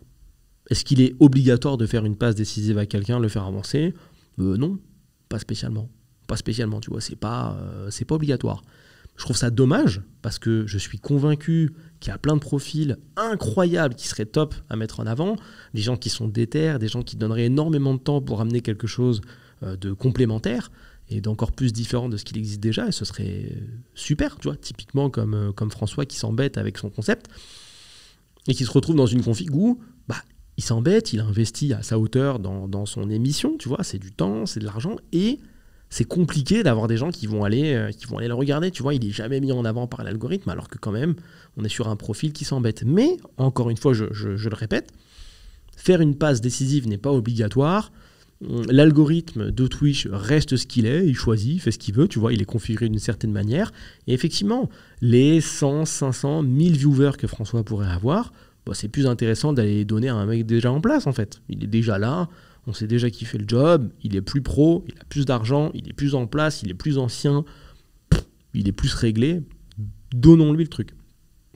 Est-ce qu'il est obligatoire de faire une passe décisive à quelqu'un, le faire avancer ? Non, pas spécialement. Pas spécialement, tu vois, c'est pas obligatoire. Je trouve ça dommage, parce que je suis convaincu qu'il y a plein de profils incroyables qui seraient top à mettre en avant, des gens qui sont déter, des gens qui donneraient énormément de temps pour amener quelque chose de complémentaire et d'encore plus différent de ce qu'il existe déjà, et ce serait super, tu vois, typiquement comme François qui s'embête avec son concept et qui se retrouve dans une config où il s'embête, il investit à sa hauteur dans son émission, tu vois, c'est du temps, c'est de l'argent, et c'est compliqué d'avoir des gens qui vont aller le regarder, tu vois, il n'est jamais mis en avant par l'algorithme, alors que quand même, on est sur un profil qui s'embête. Mais, encore une fois, je le répète, faire une passe décisive n'est pas obligatoire. L'algorithme de Twitch reste ce qu'il est, il choisit, il fait ce qu'il veut, tu vois, il est configuré d'une certaine manière. Et effectivement, les 100, 500, 1000 viewers que François pourrait avoir, c'est plus intéressant d'aller les donner à un mec déjà en place, en fait. Il est déjà là, on sait déjà qu'il fait le job, il est plus pro, il a plus d'argent, il est plus en place, il est plus ancien, il est plus réglé. Donnons-lui le truc.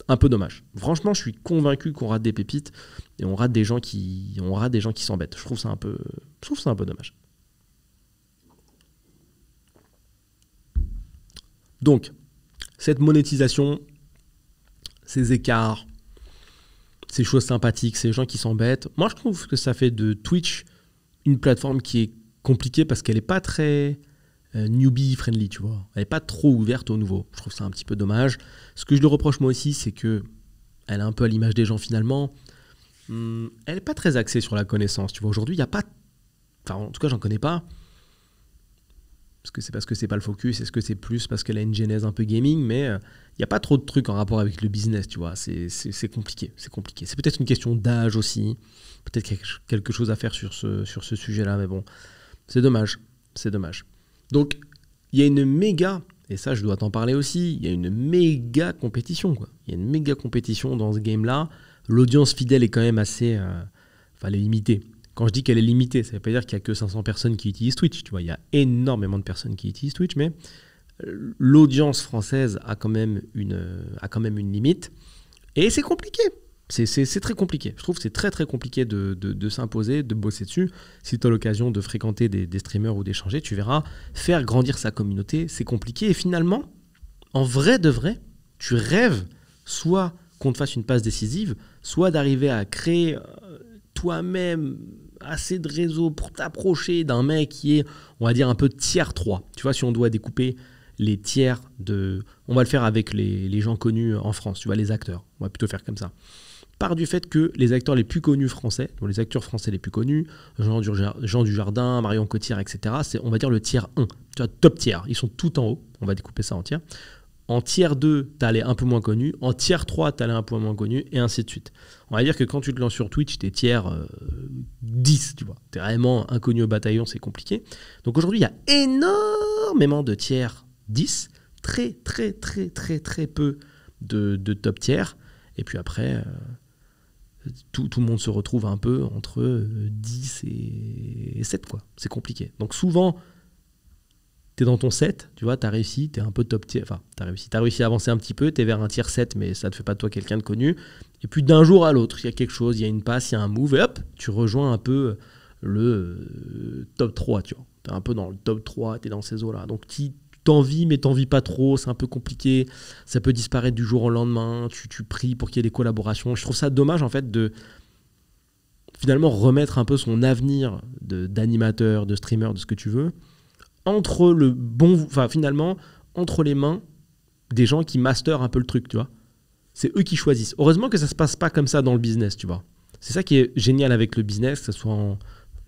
Un peu dommage. Franchement, je suis convaincu qu'on rate des pépites et on rate des gens qui s'embêtent. Je trouve ça un peu dommage. Donc, cette monétisation, ces écarts, ces choses sympathiques, ces gens qui s'embêtent, moi je trouve que ça fait de Twitch une plateforme qui est compliquée parce qu'elle n'est pas très newbie friendly, tu vois. Elle n'est pas trop ouverte aux nouveaux. Je trouve ça un petit peu dommage. Ce que je lui reproche moi aussi, c'est que elle est un peu à l'image des gens finalement. Elle n'est pas très axée sur la connaissance, tu vois. Aujourd'hui, il n'y a pas... Enfin, en tout cas, j'en connais pas. Parce que c'est pas le focus, est-ce que c'est plus parce qu'elle a une genèse un peu gaming, mais il n'y a pas trop de trucs en rapport avec le business, tu vois. C'est compliqué, c'est compliqué. C'est peut-être une question d'âge aussi. Peut-être quelque chose à faire sur ce sujet-là, mais bon, c'est dommage. C'est dommage. Donc, il y a une méga, et ça je dois t'en parler aussi, il y a une méga compétition, quoi. Il y a une méga compétition dans ce game-là. L'audience fidèle est quand même assez... elle est limitée. Quand je dis qu'elle est limitée, ça ne veut pas dire qu'il n'y a que 500 personnes qui utilisent Twitch. Tu vois, il y a énormément de personnes qui utilisent Twitch, mais l'audience française a quand même une limite. Et c'est compliqué. C'est très compliqué. Je trouve que c'est très très compliqué de s'imposer, de bosser dessus. Si tu as l'occasion de fréquenter des streamers ou d'échanger, tu verras, faire grandir sa communauté, c'est compliqué. Et finalement, en vrai de vrai, tu rêves soit qu'on te fasse une passe décisive, soit d'arriver à créer toi-même assez de réseau pour t'approcher d'un mec qui est, on va dire, un peu tiers 3. Tu vois, si on doit découper les tiers de... On va le faire avec les gens connus en France, tu vois, les acteurs. On va plutôt faire comme ça. Part du fait que les acteurs les plus connus français, donc les acteurs français les plus connus, Jean Dujardin, Marion Cotillard, etc., c'est, on va dire, le tiers 1. Tu vois, top tiers. Ils sont tout en haut. On va découper ça en tiers. En tiers 2, tu as les un peu moins connus. En tiers 3, tu as les un peu moins connus, et ainsi de suite. On va dire que quand tu te lances sur Twitch, tu es tiers 10, tu vois. Tu es vraiment inconnu au bataillon, c'est compliqué. Donc aujourd'hui, il y a énormément de tiers 10, très peu de top tiers. Et puis après, tout le monde se retrouve un peu entre 10 et 7, quoi. C'est compliqué. Donc souvent... T'es dans ton 7, tu vois, t'as réussi, t'es un peu top tier, enfin, t'as réussi à avancer un petit peu, t'es vers un tier 7, mais ça te fait pas de toi quelqu'un de connu. Et puis d'un jour à l'autre, il y a quelque chose, il y a une passe, il y a un move, et hop, tu rejoins un peu le top 3, tu vois. T'es un peu dans le top 3, t'es dans ces eaux-là. Donc tu t'envies, mais t'envies pas trop, c'est un peu compliqué, ça peut disparaître du jour au lendemain, tu pries pour qu'il y ait des collaborations. Je trouve ça dommage, en fait, de finalement remettre un peu son avenir d'animateur, de streamer, de ce que tu veux, entre finalement, entre les mains des gens qui masterent un peu le truc, tu vois. C'est eux qui choisissent. Heureusement que ça se passe pas comme ça dans le business, tu vois. C'est ça qui est génial avec le business, que ce soit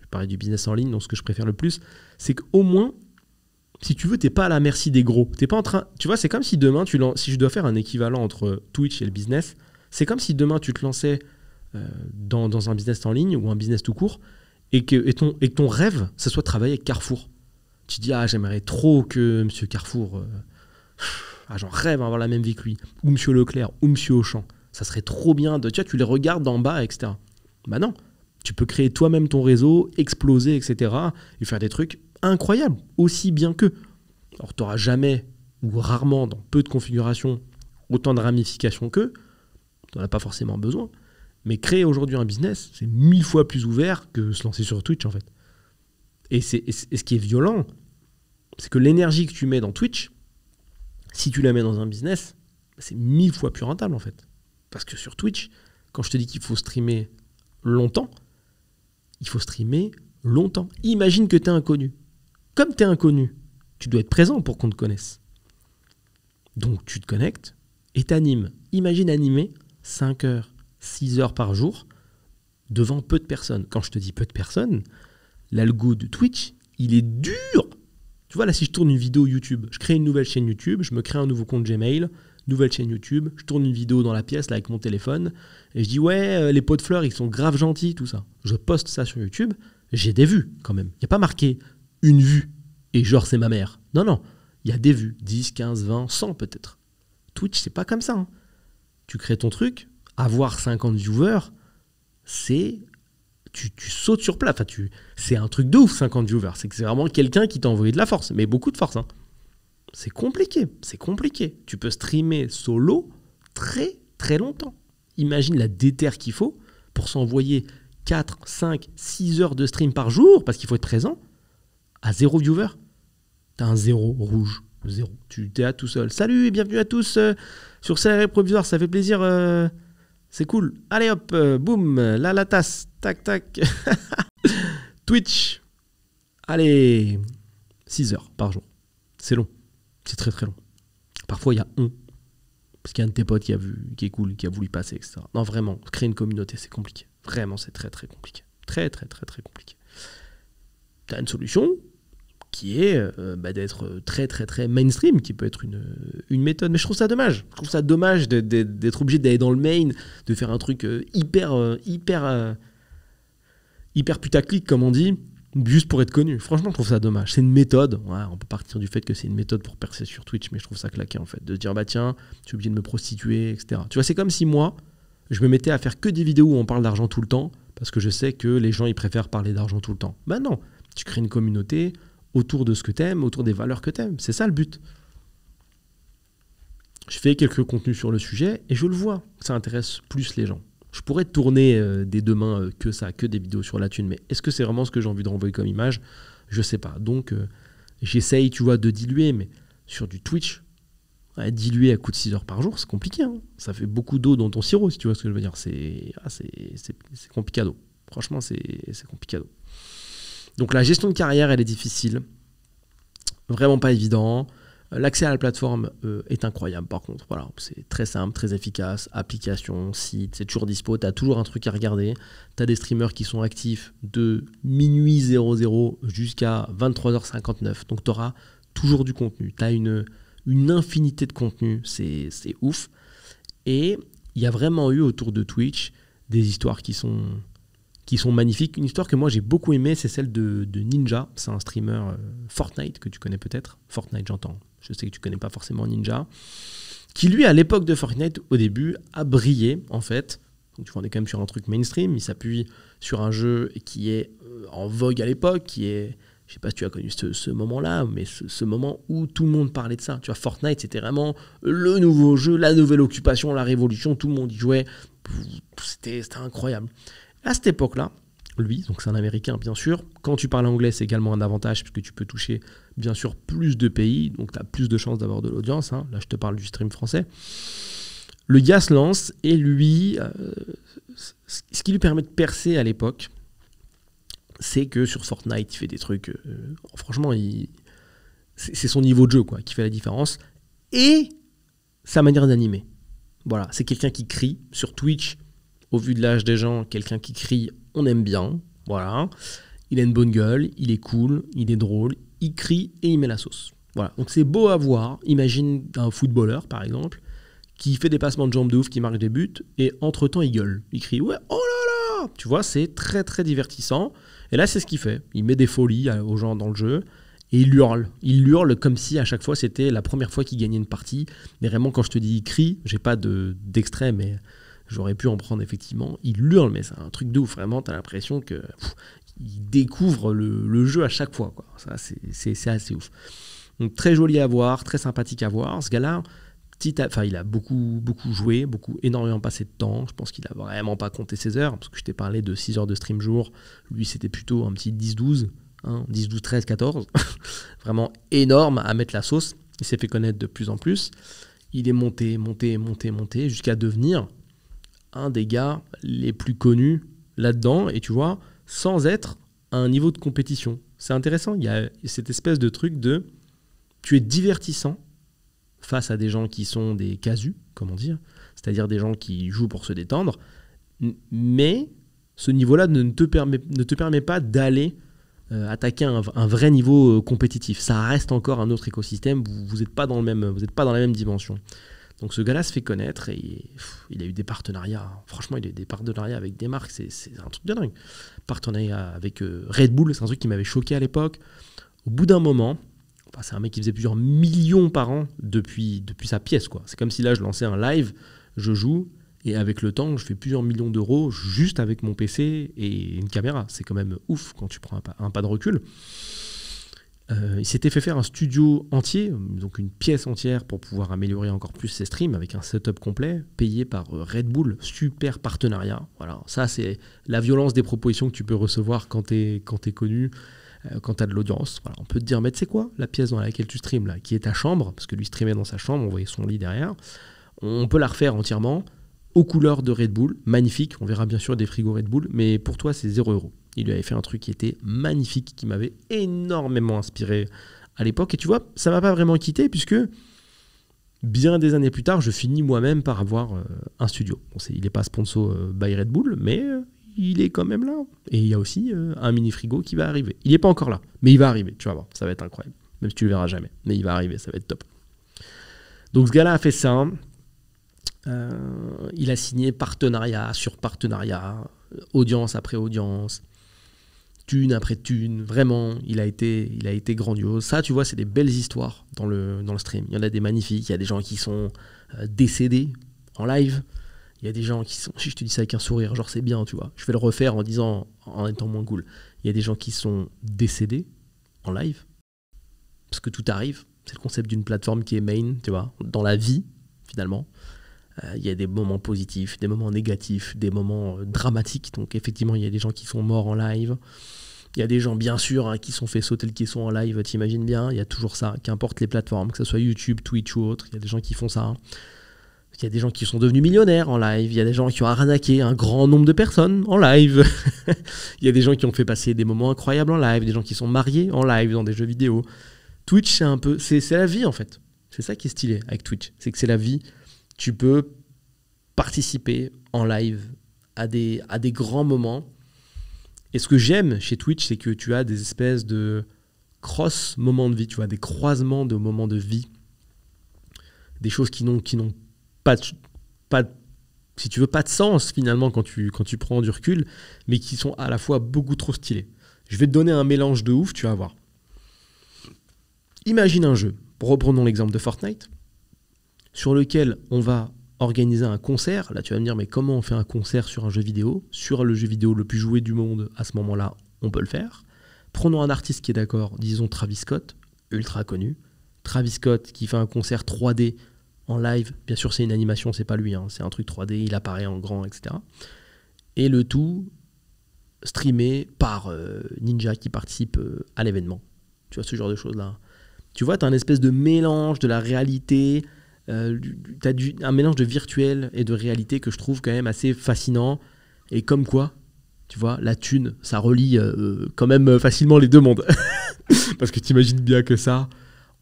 je parlais du business en ligne, donc ce que je préfère le plus, c'est qu'au moins, si tu veux, t'es pas à la merci des gros. T'es pas en train, tu vois, c'est comme si demain, si je dois faire un équivalent entre Twitch et le business, c'est comme si demain tu te lançais dans un business en ligne ou un business tout court et que ton rêve, ce soit de travailler avec Carrefour. Tu dis, j'aimerais trop que M. Carrefour, j'en rêve avoir la même vie que lui, ou M. Leclerc, ou M. Auchan. Ça serait trop bien tu les regardes d'en bas, etc. Bah non, tu peux créer toi-même ton réseau, exploser, etc. et faire des trucs incroyables, aussi bien qu'eux. Alors, tu n'auras jamais, ou rarement, dans peu de configurations, autant de ramifications qu'eux. Tu n'en as pas forcément besoin. Mais créer aujourd'hui un business, c'est 1000 fois plus ouvert que se lancer sur Twitch, en fait. Et ce qui est violent, c'est que l'énergie que tu mets dans Twitch, si tu la mets dans un business, c'est 1000 fois plus rentable en fait. Parce que sur Twitch, quand je te dis qu'il faut streamer longtemps, il faut streamer longtemps. Imagine que tu es inconnu. Comme tu es inconnu, tu dois être présent pour qu'on te connaisse. Donc tu te connectes et t'animes. Imagine animer 5 heures, 6 heures par jour devant peu de personnes. Quand je te dis peu de personnes, l'algo de Twitch, il est dur. Tu vois, là, si je tourne une vidéo YouTube, je crée une nouvelle chaîne YouTube, je me crée un nouveau compte Gmail, nouvelle chaîne YouTube, je tourne une vidéo dans la pièce là, avec mon téléphone, et je dis, les pots de fleurs, ils sont grave gentils, tout ça. Je poste ça sur YouTube, j'ai des vues quand même. Il n'y a pas marqué une vue, et genre c'est ma mère. Non, il y a des vues, 10, 15, 20, 100 peut-être. Twitch, c'est pas comme ça. Hein. Tu crées ton truc, avoir 50 viewers, c'est... Tu sautes sur place. Enfin, c'est un truc de ouf, 50 viewers. C'est que c'est vraiment quelqu'un qui t'a envoyé de la force, mais beaucoup de force. Hein. C'est compliqué. Tu peux streamer solo très, très longtemps. Imagine la déterre qu'il faut pour s'envoyer 4, 5, 6 heures de stream par jour, parce qu'il faut être présent, à 0 viewer. T'as un 0 rouge. 0. Tu es là tout seul. Salut et bienvenue à tous sur Salarié Provisoire. Ça fait plaisir. C'est cool. Allez hop, boum, là la tasse, tac, tac. Twitch. Allez, 6 heures par jour. C'est long. C'est très très long. Parfois il y a parce qu'il y a un de tes potes qui a vu, qui est cool, qui a voulu passer, etc. Non, vraiment, créer une communauté, c'est compliqué. Vraiment, c'est très très compliqué. Très très très très compliqué. Tu as une solution qui est d'être très très très mainstream, qui peut être une méthode. Mais je trouve ça dommage. Je trouve ça dommage d'être obligé d'aller dans le main, de faire un truc hyper putaclic, comme on dit, juste pour être connu. Franchement, je trouve ça dommage. C'est une méthode. Ouais, on peut partir du fait que c'est une méthode pour percer sur Twitch, mais je trouve ça claqué, en fait. De dire, tiens, tu es obligé de me prostituer, etc. Tu vois, c'est comme si moi, je me mettais à faire que des vidéos où on parle d'argent tout le temps, parce que je sais que les gens ils préfèrent parler d'argent tout le temps. Ben non, tu crées une communauté autour de ce que tu aimes, autour des valeurs que tu aimes. C'est ça le but. Je fais quelques contenus sur le sujet et je le vois, ça intéresse plus les gens. Je pourrais tourner dès demain que ça, que des vidéos sur la thune, mais est-ce que c'est vraiment ce que j'ai envie de renvoyer comme image? Je sais pas. Donc j'essaye, tu vois, de diluer, mais sur du Twitch, diluer à coup de 6 heures par jour, c'est compliqué. Hein. Ça fait beaucoup d'eau dans ton sirop, si tu vois ce que je veux dire. C'est complicado. Franchement, c'est complicado. Donc la gestion de carrière, elle est difficile. Vraiment pas évident. L'accès à la plateforme est incroyable par contre. Voilà, c'est très simple, très efficace. Application, site, c'est toujours dispo. Tu as toujours un truc à regarder. Tu as des streamers qui sont actifs de minuit 00 jusqu'à 23h59. Donc tu auras toujours du contenu. Tu as une infinité de contenu. C'est ouf. Et il y a vraiment eu autour de Twitch des histoires qui sont magnifiques. Une histoire que moi j'ai beaucoup aimée, c'est celle de Ninja. C'est un streamer Fortnite que tu connais peut-être. Fortnite, j'entends. Je sais que tu connais pas forcément Ninja. Qui lui, à l'époque de Fortnite, au début, a brillé en fait. Donc tu vois, on est quand même sur un truc mainstream. Il s'appuie sur un jeu qui est en vogue à l'époque, qui est... Je sais pas si tu as connu ce moment-là, mais ce moment où tout le monde parlait de ça. Tu vois, Fortnite, c'était vraiment le nouveau jeu, la nouvelle occupation, la révolution. Tout le monde y jouait. C'était incroyable. À cette époque-là, lui, donc c'est un Américain bien sûr, quand tu parles anglais, c'est également un avantage puisque tu peux toucher bien sûr plus de pays, donc tu as plus de chances d'avoir de l'audience. Hein. Là, je te parle du stream français. Le gars se lance et lui, ce qui lui permet de percer à l'époque, c'est que sur Fortnite, il fait des trucs, franchement, c'est son niveau de jeu quoi, qui fait la différence et sa manière d'animer. Voilà, c'est quelqu'un qui crie sur Twitch. Au vu de l'âge des gens, quelqu'un qui crie, on aime bien, voilà. Il a une bonne gueule, il est cool, il est drôle, il crie et il met la sauce. Voilà, donc c'est beau à voir. Imagine un footballeur, par exemple, qui fait des passements de jambes de ouf, qui marque des buts, et entre-temps, il gueule. Il crie, ouais, oh là là! Tu vois, c'est très très divertissant. Et là, c'est ce qu'il fait. Il met des folies aux gens dans le jeu, et il hurle. Il hurle comme si à chaque fois, c'était la première fois qu'il gagnait une partie. Mais vraiment, quand je te dis il crie, j'ai pas d'extrait, mais... J'aurais pu en prendre effectivement. Il hurle, mais c'est un truc de ouf. Vraiment, tu as l'impression qu'il découvre le jeu à chaque fois. Quoi. Ça, c'est assez ouf. Donc très joli à voir, très sympathique à voir. Ce gars-là, il a beaucoup joué, énormément passé de temps. Je pense qu'il n'a vraiment pas compté ses heures, parce que je t'ai parlé de 6 heures de stream jour. Lui, c'était plutôt un petit 10-12, hein, 10-12, 13, 14. Vraiment énorme à mettre la sauce. Il s'est fait connaître de plus en plus. Il est monté jusqu'à devenir un des gars les plus connus là-dedans, et tu vois, sans être à un niveau de compétition. C'est intéressant, il y a cette espèce de truc de... Tu es divertissant face à des gens qui sont des casus, comment dire, c'est-à-dire des gens qui jouent pour se détendre, mais ce niveau-là ne te permet pas d'aller attaquer un vrai niveau compétitif. Ça reste encore un autre écosystème, vous n'êtes pas dans la même dimension. Donc ce gars-là se fait connaître et il a eu des partenariats. Franchement, il a eu des partenariats avec des marques, c'est un truc de dingue. Partenariat avec Red Bull, c'est un truc qui m'avait choqué à l'époque. Au bout d'un moment, c'est un mec qui faisait plusieurs millions par an depuis sa pièce, quoi. C'est comme si là, je lançais un live, je joue, et avec le temps, je fais plusieurs millions d'euros juste avec mon PC et une caméra. C'est quand même ouf quand tu prends un pas de recul. Il s'était fait faire un studio entier, donc une pièce entière pour pouvoir améliorer encore plus ses streams avec un setup complet, payé par Red Bull, super partenariat. Voilà, ça c'est la violence des propositions que tu peux recevoir quand t'es connu, quand t'as de l'audience. Voilà, on peut te dire, mais tu sais quoi, la pièce dans laquelle tu streams, là, qui est ta chambre, parce que lui streamait dans sa chambre, on voyait son lit derrière, on peut la refaire entièrement aux couleurs de Red Bull, magnifique, on verra bien sûr des frigos Red Bull, mais pour toi c'est 0 €. Il lui avait fait un truc qui était magnifique, qui m'avait énormément inspiré à l'époque. Et tu vois, ça ne m'a pas vraiment quitté, puisque bien des années plus tard, je finis moi-même par avoir un studio. Bon, il n'est pas sponsor by Red Bull, mais il est quand même là. Et il y a aussi un mini frigo qui va arriver. Il n'est pas encore là, mais il va arriver, tu vas voir, ça va être incroyable. Même si tu ne le verras jamais, mais il va arriver, ça va être top. Donc ce gars-là a fait ça. Il a signé partenariat sur partenariat, audience après audience, thune après thune, vraiment, il a été grandiose. Ça, tu vois, c'est des belles histoires dans le stream. Il y en a des magnifiques, il y a des gens qui sont décédés en live, Il y a des gens qui sont, si je te dis ça avec un sourire, genre c'est bien, tu vois. Je vais le refaire en étant moins cool. Il y a des gens qui sont décédés en live, parce que tout arrive. C'est le concept d'une plateforme qui est main, tu vois, dans la vie, finalement. Il y a des moments positifs, des moments négatifs, des moments dramatiques. Donc effectivement, il y a des gens qui sont morts en live. Il y a des gens, bien sûr, hein, qui sont fait sauter le caisson en live, t'imagines bien. Il y a toujours ça, qu'importe les plateformes, que ce soit YouTube, Twitch ou autre. Il y a des gens qui font ça. Hein. Il y a des gens qui sont devenus millionnaires en live. Il y a des gens qui ont arnaqué un grand nombre de personnes en live. Il y a des gens qui ont fait passer des moments incroyables en live. Des gens qui sont mariés en live dans des jeux vidéo. Twitch, c'est un peu... C'est la vie, en fait. C'est ça qui est stylé avec Twitch. C'est que c'est la vie. Tu peux participer en live à des grands moments. Et ce que j'aime chez Twitch, c'est que tu as des espèces de cross moments de vie, tu vois, des croisements de moments de vie. Des choses qui n'ont pas, si tu veux, pas de sens finalement quand tu prends du recul, mais qui sont à la fois beaucoup trop stylés. Je vais te donner un mélange de ouf, tu vas voir. Imagine un jeu, reprenons l'exemple de Fortnite, sur lequel on va organiser un concert. Là, tu vas me dire, mais comment on fait un concert sur un jeu vidéo? Sur le jeu vidéo le plus joué du monde, à ce moment-là, on peut le faire. Prenons un artiste qui est d'accord, disons Travis Scott, ultra connu. Travis Scott qui fait un concert 3D en live. Bien sûr, c'est une animation, c'est pas lui, hein, c'est un truc 3D, il apparaît en grand, etc. Et le tout streamé par Ninja qui participe à l'événement. Tu vois, ce genre de choses-là. Tu vois, tu as un espèce de mélange de la réalité... tu as un mélange de virtuel et de réalité que je trouve quand même assez fascinant. Et comme quoi, tu vois, la thune, ça relie quand même facilement les deux mondes. Parce que tu imagines bien que ça,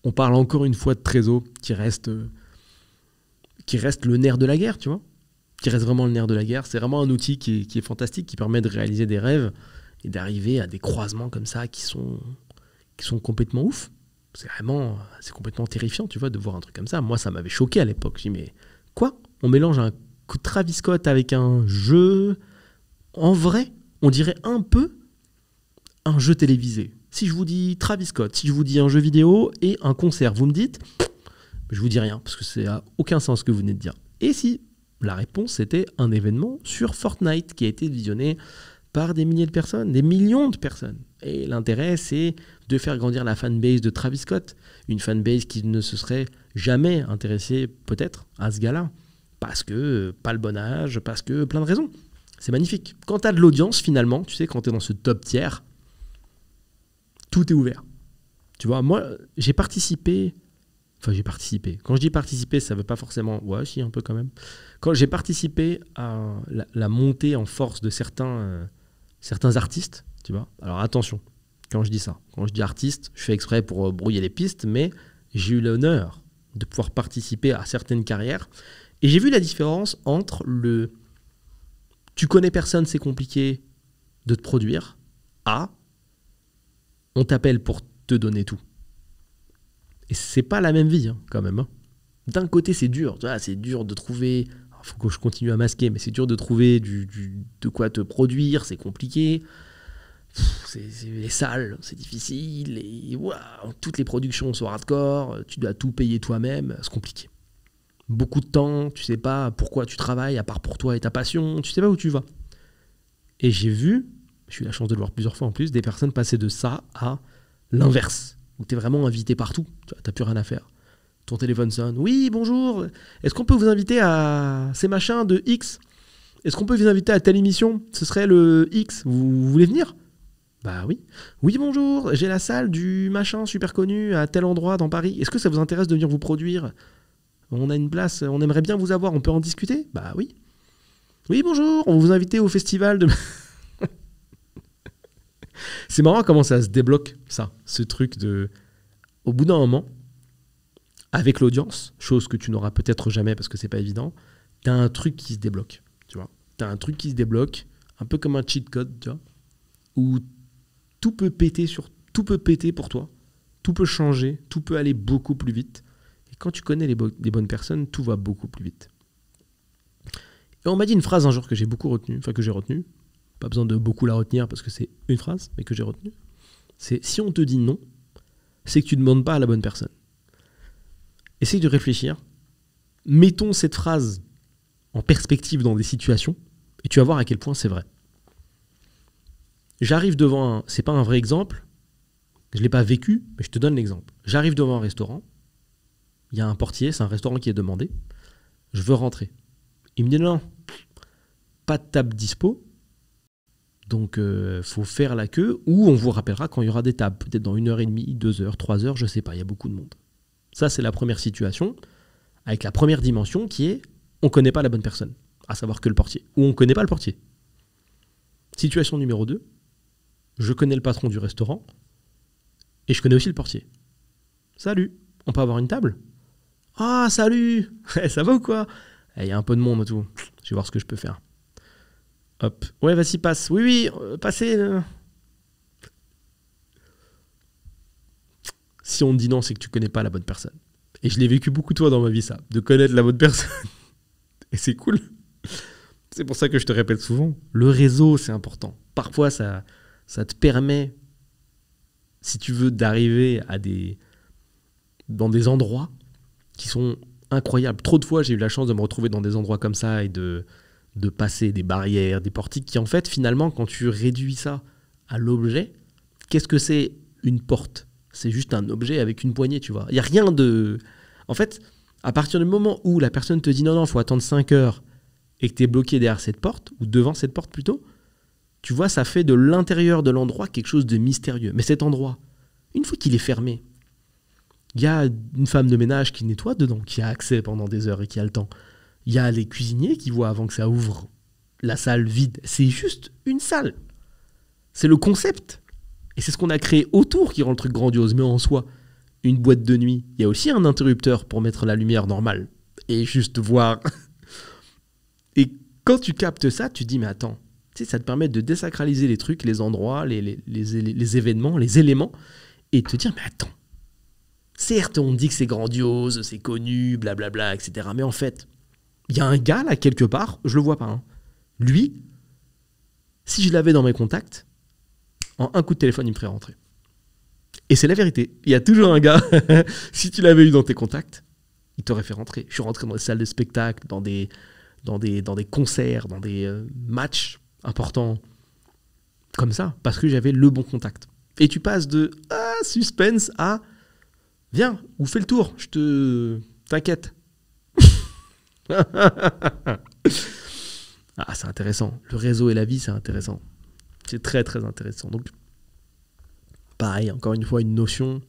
on parle encore une fois de Trésor qui reste le nerf de la guerre, tu vois. Qui reste vraiment le nerf de la guerre. C'est vraiment un outil qui est fantastique, qui permet de réaliser des rêves et d'arriver à des croisements comme ça qui sont complètement ouf. C'est complètement terrifiant, tu vois, de voir un truc comme ça. Moi, ça m'avait choqué à l'époque. Je dis, mais quoi? On mélange un coup de Travis Scott avec un jeu... En vrai, on dirait un peu un jeu télévisé. Si je vous dis Travis Scott, si je vous dis un jeu vidéo et un concert, vous me dites... Je vous dis rien, parce que ça n'a aucun sens ce que vous venez de dire. Et si la réponse, c'était un événement sur Fortnite qui a été visionné par des milliers de personnes, des millions de personnes. Et l'intérêt, c'est de faire grandir la fanbase de Travis Scott, une fanbase qui ne se serait jamais intéressée peut-être à ce gars-là, parce que pas le bon âge, parce que plein de raisons. C'est magnifique. Quand tu as de l'audience, finalement, tu sais, quand tu es dans ce top tiers, tout est ouvert. Tu vois, moi, j'ai participé... Enfin, j'ai participé. Quand je dis participer, ça ne veut pas forcément... Ouais, si, un peu quand même. Quand j'ai participé à la montée en force de certains artistes, tu vois. Alors attention, quand je dis ça, quand je dis artiste, je fais exprès pour brouiller les pistes, mais j'ai eu l'honneur de pouvoir participer à certaines carrières. Et j'ai vu la différence entre le « tu connais personne, c'est compliqué de te produire » à « on t'appelle pour te donner tout ». Et c'est pas la même vie, hein, quand même. Hein. D'un côté, c'est dur. Tu vois, c'est dur de trouver... Il faut que je continue à masquer, mais c'est dur de trouver de quoi te produire. C'est compliqué. C'est les salles, c'est difficile. Et, wow, toutes les productions sont hardcore. Tu dois tout payer toi-même. C'est compliqué. Beaucoup de temps. Tu sais pas pourquoi tu travailles, à part pour toi et ta passion. Tu sais pas où tu vas. Et j'ai vu, j'ai eu la chance de le voir plusieurs fois en plus, des personnes passer de ça à l'inverse. Où tu es vraiment invité partout, tu n'as plus rien à faire. Ton téléphone sonne, oui, bonjour, est-ce qu'on peut vous inviter à ces machins de X? Est-ce qu'on peut vous inviter à telle émission? Ce serait le X, vous voulez venir? Bah oui. Oui, bonjour, j'ai la salle du machin super connu à tel endroit dans Paris. Est-ce que ça vous intéresse de venir vous produire? On a une place, on aimerait bien vous avoir, on peut en discuter? Bah oui. Oui, bonjour, on vous invite au festival de... C'est marrant comment ça se débloque, ça, ce truc de... Au bout d'un moment, avec l'audience, chose que tu n'auras peut-être jamais parce que c'est pas évident, t'as un truc qui se débloque, tu vois. T'as un truc qui se débloque, un peu comme un cheat code, tu vois, où tout peut péter pour toi, tout peut changer, tout peut aller beaucoup plus vite. Et quand tu connais les bonnes personnes, tout va beaucoup plus vite. Et on m'a dit une phrase un jour que j'ai beaucoup retenue, enfin que j'ai retenue. Pas besoin de beaucoup la retenir parce que c'est une phrase, mais que j'ai retenue. C'est si on te dit non, c'est que tu ne demandes pas à la bonne personne. Essaye de réfléchir. Mettons cette phrase en perspective dans des situations et tu vas voir à quel point c'est vrai. J'arrive devant un... C'est pas un vrai exemple, je ne l'ai pas vécu, mais je te donne l'exemple. J'arrive devant un restaurant, il y a un portier, c'est un restaurant qui est demandé, je veux rentrer. Il me dit non, pas de table dispo, donc faut faire la queue, ou on vous rappellera quand il y aura des tables, peut-être dans 1h30, 2h, 3h, je sais pas, il y a beaucoup de monde. Ça, c'est la première situation, avec la première dimension qui est, on ne connaît pas la bonne personne, à savoir que le portier, ou on ne connaît pas le portier. Situation numéro 2, je connais le patron du restaurant, et je connais aussi le portier. Salut, on peut avoir une table? Ah, salut, ça va ou quoi? Il y a un peu de monde et tout, je vais voir ce que je peux faire. Hop, ouais, vas-y, passe. Oui, oui, passez. Si on te dit non, c'est que tu connais pas la bonne personne. Et je l'ai vécu beaucoup, toi, dans ma vie, ça, de connaître la bonne personne. Et c'est cool. C'est pour ça que je te répète souvent, le réseau, c'est important. Parfois, ça te permet, si tu veux, d'arriver dans des endroits qui sont incroyables. Trop de fois, j'ai eu la chance de me retrouver dans des endroits comme ça et de passer des barrières, des portiques qui, en fait, finalement, quand tu réduis ça à l'objet, qu'est-ce que c'est une porte? C'est juste un objet avec une poignée, tu vois. Il n'y a rien de... En fait, à partir du moment où la personne te dit non, il faut attendre 5 heures et que tu es bloqué derrière cette porte, ou devant cette porte plutôt, tu vois, ça fait de l'intérieur de l'endroit quelque chose de mystérieux. Mais cet endroit, une fois qu'il est fermé, il y a une femme de ménage qui nettoie dedans, qui a accès pendant des heures et qui a le temps. Il y a les cuisiniers qui voient avant que ça ouvre la salle vide. C'est juste une salle. C'est le concept. Et c'est ce qu'on a créé autour qui rend le truc grandiose. Mais en soi, une boîte de nuit, il y a aussi un interrupteur pour mettre la lumière normale. Et juste voir. Et quand tu captes ça, tu te dis, mais attends, tu sais, ça te permet de désacraliser les trucs, les endroits, les événements, les éléments, et de te dire, mais attends, certes, on dit que c'est grandiose, c'est connu, blablabla, etc. Mais en fait, il y a un gars là, quelque part, je le vois pas, hein. Lui, si je l'avais dans mes contacts, en un coup de téléphone, il me ferait rentrer. Et c'est la vérité. Il y a toujours un gars, si tu l'avais eu dans tes contacts, il t'aurait fait rentrer. Je suis rentré dans des salles de spectacle, dans des concerts, dans des matchs importants, comme ça, parce que j'avais le bon contact. Et tu passes de suspense à viens, ou fais le tour, t'inquiète. C'est intéressant. Le réseau et la vie, c'est intéressant. C'est très très intéressant. Donc, pareil, encore une fois, une notion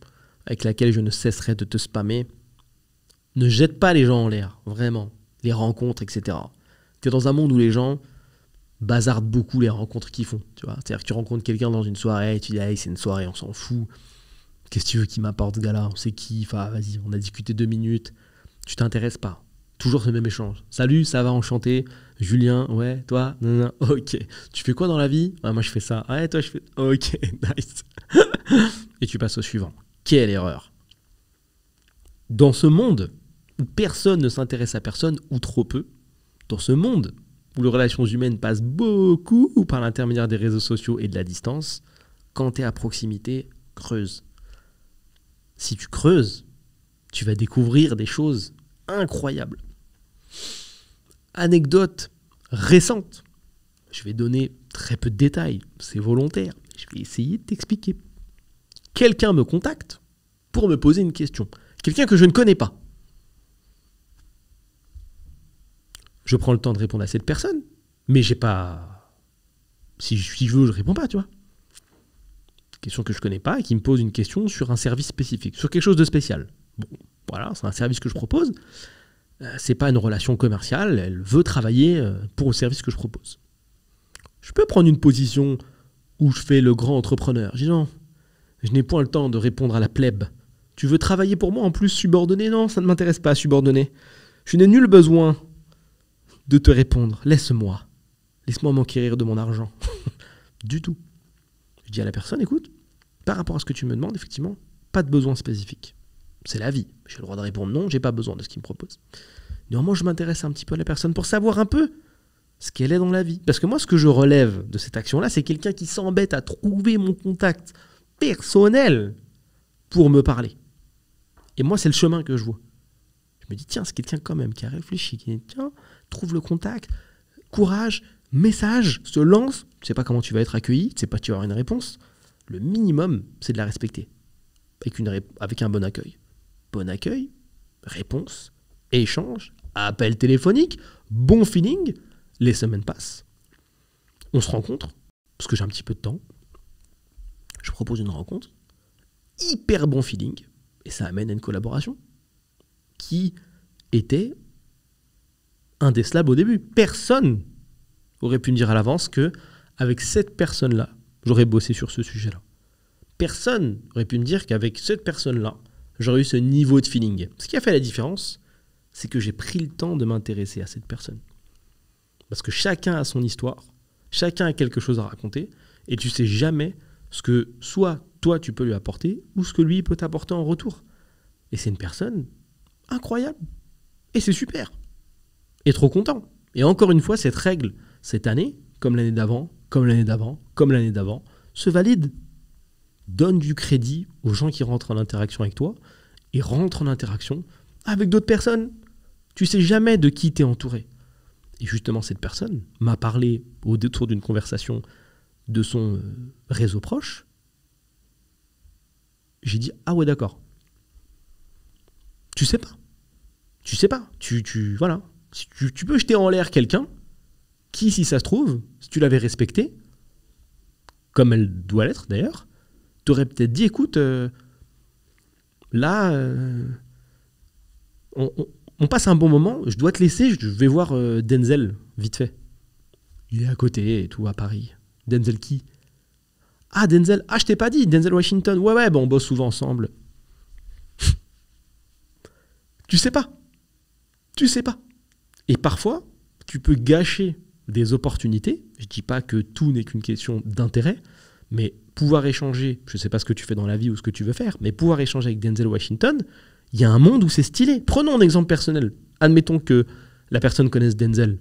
avec laquelle je ne cesserai de te spammer. Ne jette pas les gens en l'air, vraiment. Les rencontres, etc. Tu es dans un monde où les gens bazardent beaucoup les rencontres qu'ils font. Tu vois, c'est-à-dire que tu rencontres quelqu'un dans une soirée et tu dis hey, c'est une soirée, on s'en fout. Qu'est-ce que tu veux qu'il m'apporte ce gars-là? On sait qui, enfin vas-y, on a discuté 2 minutes. Tu t'intéresses pas. Toujours ce même échange. Salut, ça va, enchanté. Julien, ouais, toi, non, ok. Tu fais quoi dans la vie? Moi je fais ça. Ouais, toi je fais. Ok, nice. Et tu passes au suivant. Quelle erreur. Dans ce monde où personne ne s'intéresse à personne, ou trop peu, dans ce monde où les relations humaines passent beaucoup par l'intermédiaire des réseaux sociaux et de la distance, quand tu es à proximité, creuse. Si tu creuses, tu vas découvrir des choses incroyables. Anecdote récente. Je vais donner très peu de détails, c'est volontaire. Je vais essayer de t'expliquer. Quelqu'un me contacte pour me poser une question. Quelqu'un que je ne connais pas. Je prends le temps de répondre à cette personne, mais j'ai pas... Si je veux, je réponds pas, tu vois. Question que je connais pas et qui me pose une question sur un service spécifique, sur quelque chose de spécial. Bon, voilà, c'est un service que je propose. C'est pas une relation commerciale, elle veut travailler pour le service que je propose. Je peux prendre une position où je fais le grand entrepreneur. Je dis non, je n'ai point le temps de répondre à la plèbe. Tu veux travailler pour moi en plus subordonné? Non, ça ne m'intéresse pas, subordonné. Je n'ai nul besoin de te répondre. Laisse-moi m'enquérir de mon argent. Du tout. Je dis à la personne, écoute, par rapport à ce que tu me demandes, effectivement, pas de besoin spécifique. C'est la vie. J'ai le droit de répondre non, j'ai pas besoin de ce qu'il me propose. Néanmoins, je m'intéresse un petit peu à la personne pour savoir un peu ce qu'elle est dans la vie. Parce que moi, ce que je relève de cette action-là, c'est quelqu'un qui s'embête à trouver mon contact personnel pour me parler. Et moi, c'est le chemin que je vois. Je me dis, tiens, c'est quelqu'un quand même qui a réfléchi, qui dit, tiens, trouve le contact, courage, message, se lance. Tu sais pas comment tu vas être accueilli, tu sais pas si tu vas avoir une réponse. Le minimum, c'est de la respecter avec un bon accueil. Bon accueil, réponse, échange, appel téléphonique, bon feeling. Les semaines passent. On se rencontre, parce que j'ai un petit peu de temps. Je propose une rencontre. Hyper bon feeling. Et ça amène à une collaboration qui était indécelable au début. Personne aurait pu me dire à l'avance que avec cette personne-là, j'aurais bossé sur ce sujet-là. Personne aurait pu me dire qu'avec cette personne-là, j'aurais eu ce niveau de feeling. Ce qui a fait la différence, c'est que j'ai pris le temps de m'intéresser à cette personne. Parce que chacun a son histoire, chacun a quelque chose à raconter, et tu sais jamais ce que soit toi tu peux lui apporter, ou ce que lui peut t'apporter en retour. Et c'est une personne incroyable. Et c'est super. Et trop content. Et encore une fois, cette règle, cette année, comme l'année d'avant, comme l'année d'avant, comme l'année d'avant, se valide. Donne du crédit aux gens qui rentrent en interaction avec toi et rentrent en interaction avec d'autres personnes. Tu sais jamais de qui t'es entouré. Et justement, cette personne m'a parlé au détour d'une conversation de son réseau proche. J'ai dit, ah ouais, d'accord. Tu sais pas. Tu sais pas. Voilà. Tu peux jeter en l'air quelqu'un qui, si ça se trouve, si tu l'avais respecté, comme elle doit l'être d'ailleurs, t'aurais peut-être dit, écoute, là, on passe un bon moment, je dois te laisser, je vais voir Denzel, vite fait. Il est à côté et tout, à Paris. Denzel qui? Ah, Denzel, je t'ai pas dit, Denzel Washington. Ouais, bon, on bosse souvent ensemble. Tu sais pas. Tu sais pas. Et parfois, tu peux gâcher des opportunités. Je dis pas que tout n'est qu'une question d'intérêt, mais pouvoir échanger, je sais pas ce que tu fais dans la vie ou ce que tu veux faire, mais pouvoir échanger avec Denzel Washington, il y a un monde où c'est stylé. Prenons un exemple personnel. Admettons que la personne connaisse Denzel.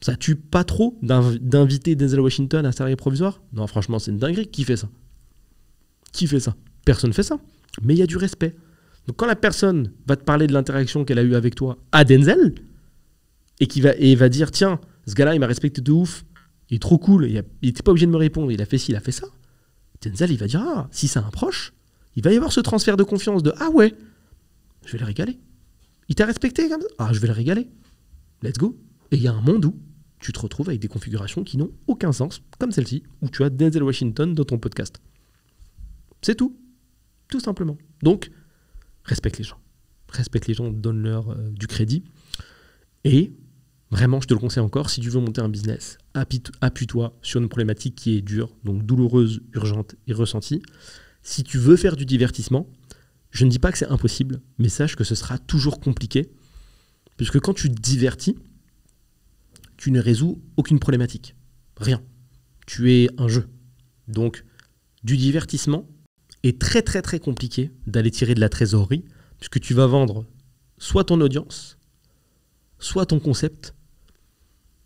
Ça tue pas trop d'inviter Denzel Washington à salarié provisoire? Non, franchement, c'est une dinguerie. Qui fait ça? Qui fait ça? Personne fait ça. Mais il y a du respect. Donc quand la personne va te parler de l'interaction qu'elle a eue avec toi à Denzel, et va dire, tiens, ce gars-là, il m'a respecté de ouf, il est trop cool, il n'était pas obligé de me répondre, il a fait ci, il a fait ça. Denzel, il va dire, si c'est un proche, il va y avoir ce transfert de confiance de, ah ouais, je vais le régaler. Il t'a respecté comme ça? Je vais le régaler. Let's go. Et il y a un monde où tu te retrouves avec des configurations qui n'ont aucun sens, comme celle-ci, où tu as Denzel Washington dans ton podcast. C'est tout. Tout simplement. Donc, respecte les gens. Respecte les gens, donne-leur du crédit. Et vraiment, je te le conseille encore, si tu veux monter un business, appuie-toi sur une problématique qui est dure, donc douloureuse, urgente et ressentie. Si tu veux faire du divertissement, je ne dis pas que c'est impossible, mais sache que ce sera toujours compliqué, puisque quand tu te divertis, tu ne résous aucune problématique. Rien. Tu es un jeu. Donc, du divertissement est très très très compliqué d'aller tirer de la trésorerie, puisque tu vas vendre soit ton audience, soit ton concept,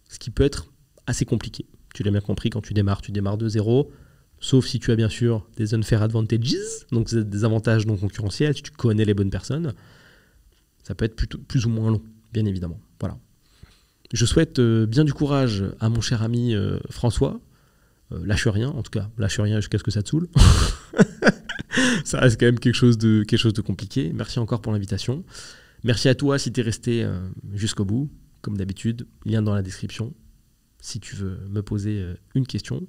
ce qui peut être assez compliqué. Tu l'as bien compris, quand tu démarres de zéro, sauf si tu as bien sûr des unfair advantages, donc des avantages non concurrentiels, si tu connais les bonnes personnes, ça peut être plus ou moins long, bien évidemment. Voilà. Je souhaite bien du courage à mon cher ami François. Lâche rien, en tout cas, lâche rien jusqu'à ce que ça te saoule. Ça reste quand même quelque chose de compliqué. Merci encore pour l'invitation. Merci à toi si tu es resté jusqu'au bout. Comme d'habitude, lien dans la description si tu veux me poser une question.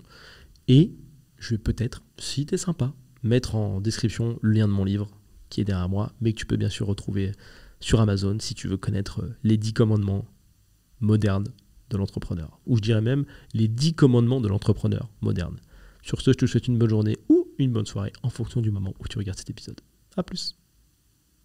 Et je vais peut-être, si tu es sympa, mettre en description le lien de mon livre qui est derrière moi, mais que tu peux bien sûr retrouver sur Amazon si tu veux connaître les 10 commandements modernes de l'entrepreneur. Ou je dirais même les 10 commandements de l'entrepreneur moderne. Sur ce, je te souhaite une bonne journée ou une bonne soirée en fonction du moment où tu regardes cet épisode. À plus.